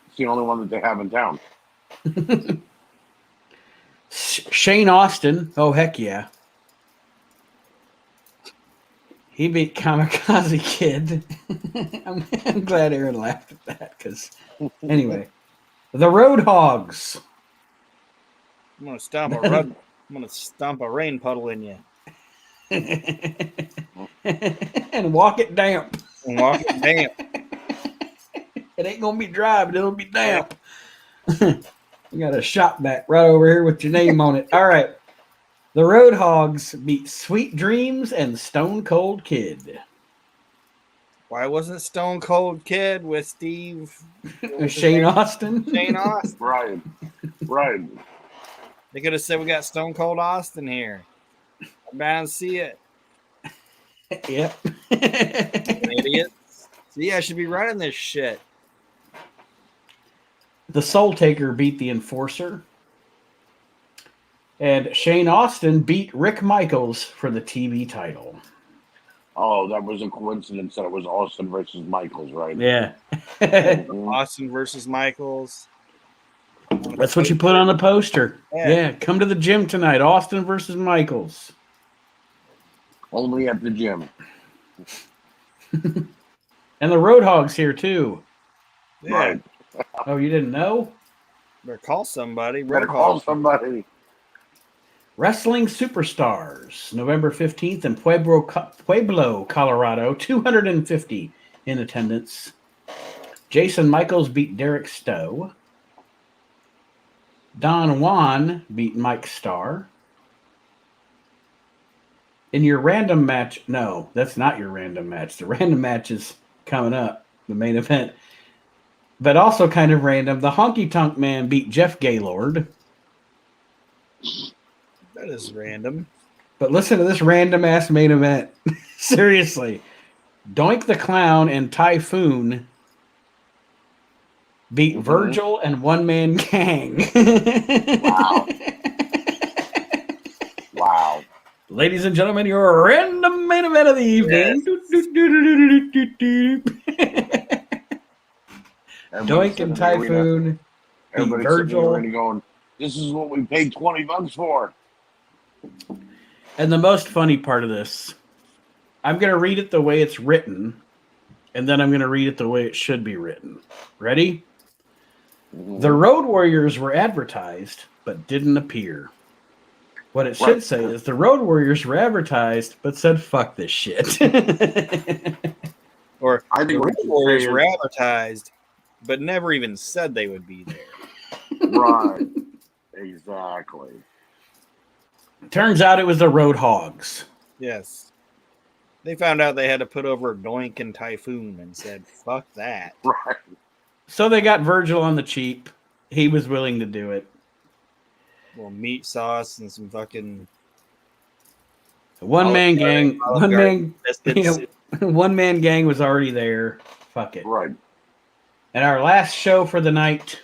It's the only one that they have in town. Shane Austin, oh heck yeah. He beat Kamikaze Kid. I'm glad Aaron laughed at that because, anyway, the Road Hogs. I'm gonna stomp a rain puddle in you. And walk it damp. It ain't gonna be dry, but it'll be damp. You got a shop back right over here with your name on it. All right. The Road Hogs beat Sweet Dreams and Stone Cold Kid. Why wasn't Stone Cold Kid with Steve? Shane Austin? Shane Austin. Right. They could have said we got Stone Cold Austin here. I'm bound to see it. Yep. Idiots. See, I should be running this shit. The Soul Taker beat the Enforcer. And Shane Austin beat Rick Michaels for the TV title. Oh, that was a coincidence that it was Austin versus Michaels, right? Yeah. Austin versus Michaels. That's what you put on the poster. Yeah, come to the gym tonight. Austin versus Michaels. Only at the gym. And the Road Hogs here, too. Yeah. Right. Oh, you didn't know? Better call somebody. Better call somebody. Wrestling Superstars, November 15th in Pueblo, Colorado. 250 in attendance. Jason Michaels beat Derek Stowe. Don Juan beat Mike Starr. In your random match, no, that's not your random match. The random match is coming up, the main event. But also kind of random, the Honky Tonk Man beat Jeff Gaylord. That is random. But listen to this random ass main event. Seriously. Doink the Clown and Typhoon beat Virgil and One Man Gang. Wow. Wow. Ladies and gentlemen, your random main event of the evening. Doink and Typhoon. Everybody's sitting in the arena going, this is what we paid $20 for. And the most funny part of this, I'm going to read it the way it's written, and then I'm going to read it the way it should be written. Ready? The Road Warriors were advertised, but didn't appear. What it should say is the Road Warriors were advertised, but said, fuck this shit. Or I think the Road Warriors were advertised, but never even said they would be there. Right. Exactly. Turns out it was the Road Hogs. Yes. They found out they had to put over Doink and Typhoon and said, fuck that. Right. So they got Virgil on the cheap. He was willing to do it. Well, meat sauce and some fucking one man gang was already there. Fuck it. Right. And our last show for the night,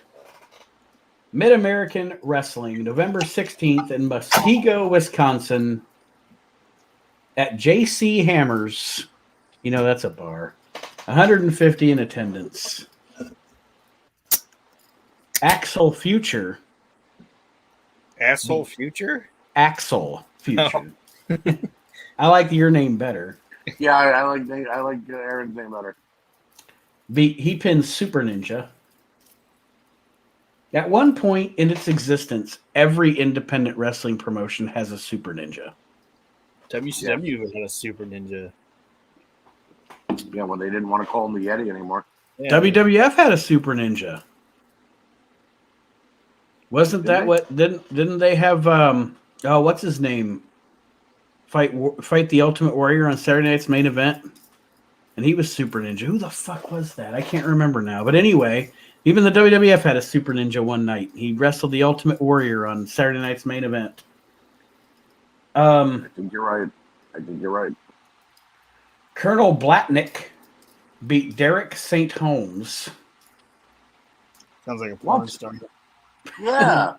Mid-American Wrestling, November 16th in Muskego, Wisconsin, at JC Hammers. You know, that's a bar. 150 in attendance. Axel Future. Asshole Future? Axel Future. Oh. I like your name better. Yeah, I like Aaron's name better. He pinned Super Ninja. At one point in its existence, every independent wrestling promotion has a Super Ninja. WCW had a Super Ninja. Yeah, well, they didn't want to call him the Yeti anymore. Yeah. WWF had a Super Ninja. Wasn't that what? Didn't they have? What's his name? Fight the Ultimate Warrior on Saturday Night's Main Event, and he was Super Ninja. Who the fuck was that? I can't remember now. But anyway, even the WWF had a Super Ninja one night. He wrestled the Ultimate Warrior on Saturday Night's Main Event. I think you're right. Colonel Blatnick beat Derek St. Holmes. Sounds like a porn star. Yeah.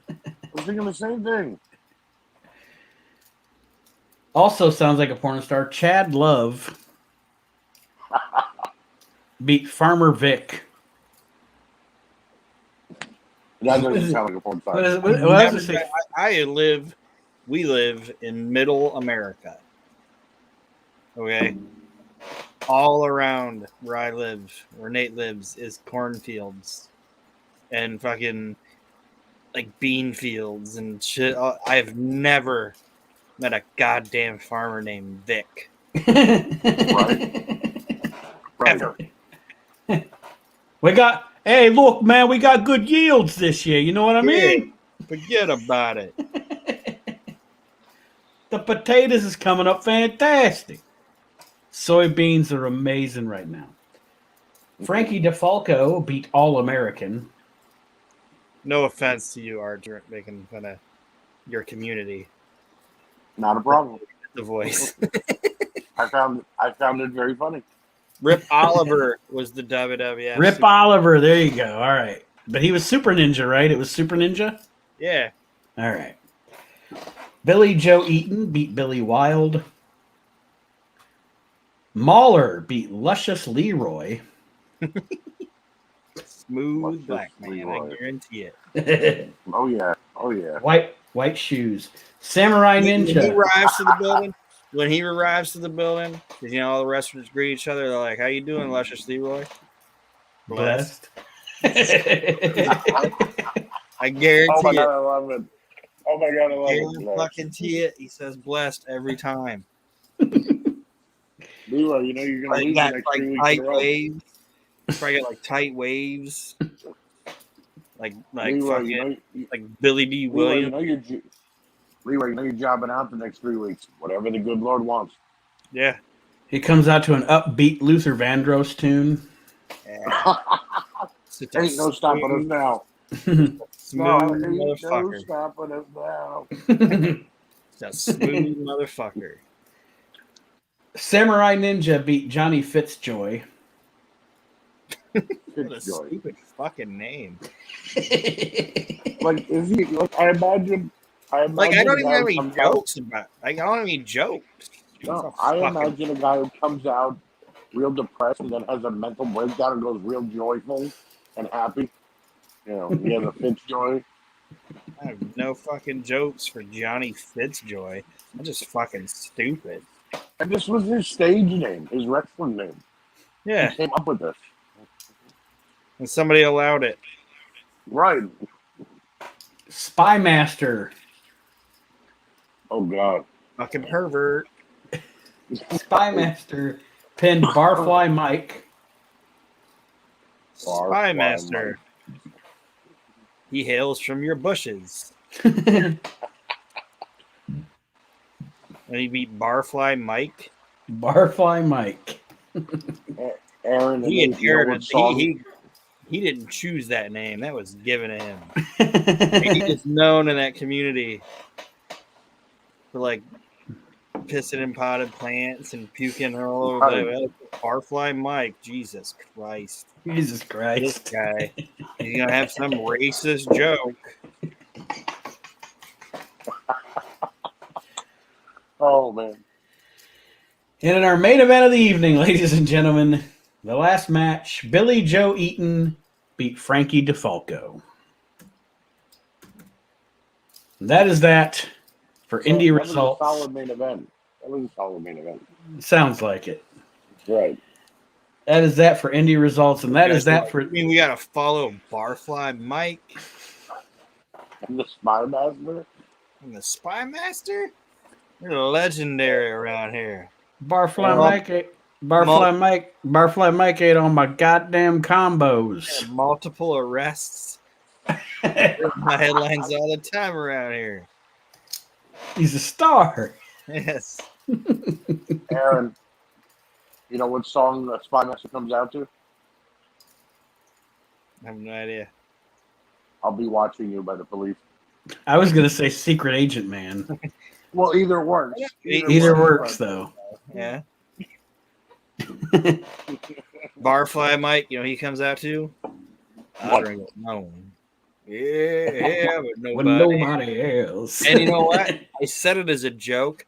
I was thinking the same thing. Also sounds like a porn star. Chad Love beat Farmer Vic. That doesn't sound like a porn star. We live in middle America. Okay? All around where I live, where Nate lives, is cornfields and fucking like bean fields and shit. I've never met a goddamn farmer named Vic. Right. Ever. Hey, look, man, we got good yields this year. You know what I mean? Forget about it. The potatoes is coming up fantastic. Soybeans are amazing right now. Frankie DeFalco beat All-American. No offense to you, Archer, making fun of your community. Not a problem. The voice. I found it very funny. Rip Oliver was the WWF. Rip Oliver, there you go. All right. But he was Super Ninja, right? It was Super Ninja? Yeah. All right. Billy Joe Eaton beat Billy Wild. Mahler beat Luscious Leroy. Smooth black man, I guarantee it. Oh yeah. White shoes. Samurai Ninja. When he arrives to the building, because you know all the wrestlers greet each other. They're like, "How you doing, Luscious Leroy?" Blessed. I guarantee Oh my God, it. I love it. Oh my God, I love it. Fucking it. He says blessed every time. Leroy, you know you're gonna lose the next 3 weeks in a row. Waves. Probably got like tight waves. Like Leroy, fucking like Billy D. Williams. Leroy, you're jobbing out the next 3 weeks. Whatever the good Lord wants. Yeah. He comes out to an upbeat Luther Vandross tune. Yeah. Ain't no stopping us now. Smooth Ain't no motherfucker. stopping us now. Just smooth motherfucker. Samurai Ninja beat Johnny Fitzjoy. What a Fitzjoy. stupid fucking name. Like, is he? Like, I imagine. Like, I don't even have any comes out- jokes about. Like, I don't have any jokes. No, It's a I fucking- imagine a guy who comes out real depressed and then has a mental breakdown and goes real joyful and happy. You know, he has a Fitzjoy. I have no fucking jokes for Johnny Fitzjoy. I'm just fucking stupid. And this was his stage name, his wrestling name. Yeah, He came up with this. and somebody allowed it. Right. Spymaster. Oh, God. Fucking pervert. Spymaster pinned Barfly Mike. Spymaster. He hails from your bushes. And he beat Barfly Mike. Barfly Mike. Aaron, He and inherited. He didn't choose that name. That was given to him. He is known in that community for like pissing in potted plants and puking all over the Barfly Mike. Jesus Christ. Jesus This Christ. guy. He's gonna have some racist joke. Oh, man. And in our main event of the evening, ladies and gentlemen, the last match, Billy Joe Eaton beat Frankie DeFalco. And that is that for indie results. That was a solid main event. That was a solid main event. Sounds like it. Right. That is that for indie results, and that is that for. I mean, we gotta follow Barfly Mike And the Spy Master. and the Spymaster. They're legendary around here. Barfly Mike ate all my goddamn combos. Multiple arrests. My headlines all the time around here. He's a star. Yes. Aaron, you know what song the Spy Master comes out to? I have no idea. I'll Be Watching You by the Police. I was gonna say Secret Agent Man. Well, either works. Either works though. Yeah. Barfly Mike, you know, he comes out to. I drink it alone. Yeah, but With nobody. nobody else. And you know what? I said it as a joke,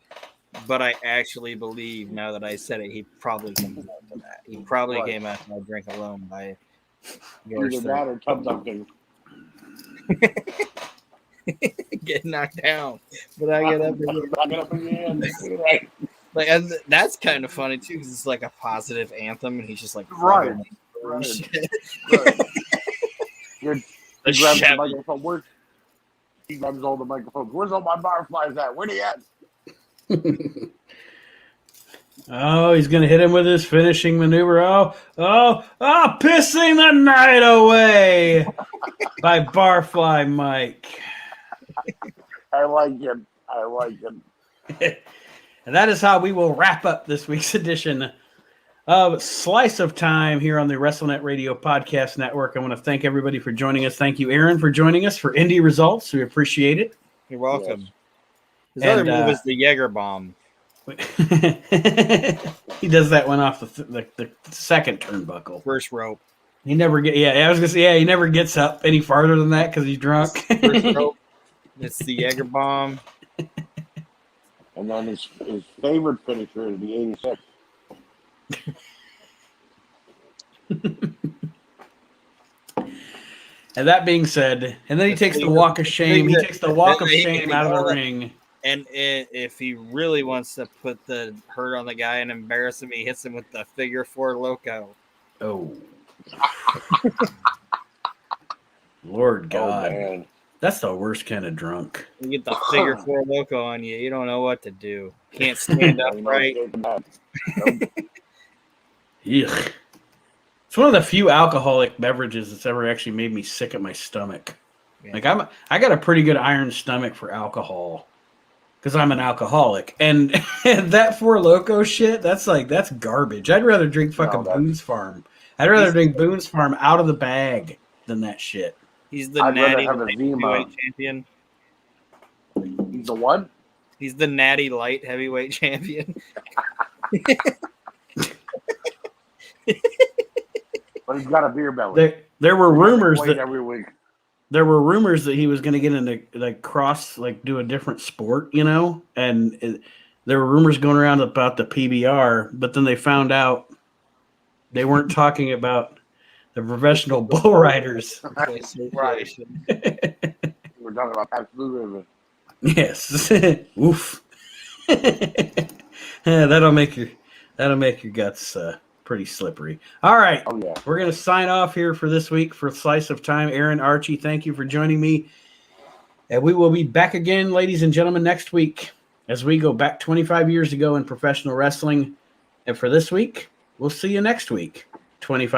but I actually believe now that I said it, he probably comes out to that. He probably Right. came out to I Drink Alone by Either George that or Tub Dunking. get knocked down. But I get up again. Knock it up again. Right. Like, and that's kind of funny too, because it's like a positive anthem, and he's just like Right. fucking Right. shit. Right. He The grabs the Chevy. microphone. He grabs all the microphones. Where's all my barflies at? Where they at? Oh, he's going to hit him with his finishing maneuver. Pissing the night away by Barfly Mike. I like him. I like him. And that is how we will wrap up this week's edition of Slice of Time here on the WrestleNet Radio Podcast Network. I want to thank everybody for joining us. Thank you, Aaron, for joining us for Indie Results. We appreciate it. You're welcome. Yes. His other And, move is the Jaeger bomb. He does that one off the second turnbuckle. First rope. He never get. Yeah, I was gonna say. Yeah, he never gets up any farther than that because he's drunk. First rope. It's the Jaeger bomb. And then his favorite finisher is the 86. And that being said, and then he takes the walk of shame. He takes the walk of shame out of the ring. And if he really wants to put the hurt on the guy and embarrass him, he hits him with the figure four loco. Oh, Lord God, man. That's the worst kind of drunk. You get the figure four loco on you, you don't know what to do. Can't stand upright. Ugh. It's one of the few alcoholic beverages that's ever actually made me sick at my stomach. Yeah. Like I got a pretty good iron stomach for alcohol. because I'm an alcoholic. And that Four Loko shit, that's garbage. I'd rather drink fucking that's- Boone's Farm. I'd rather drink Boone's Farm out of the bag than that shit. He's the I'd rather natty have a light Zima. heavyweight champion. He's the what? He's the natty light heavyweight champion. But he's got a beer belly. There were rumors Wait that every week. there were rumors that he was going to get into do a different sport, and there were rumors going around about the PBR, but then they found out they weren't talking about the professional bull riders. Right. We're talking about Pat Blue Ribbon. Yes. Oof. That'll make your guts pretty slippery. All right. Oh yeah. We're going to sign off here for this week for Slice of Time. Aaron, Archie, thank you for joining me. And we will be back again, ladies and gentlemen, next week as we go back 25 years ago in professional wrestling. And for this week, we'll see you next week. 25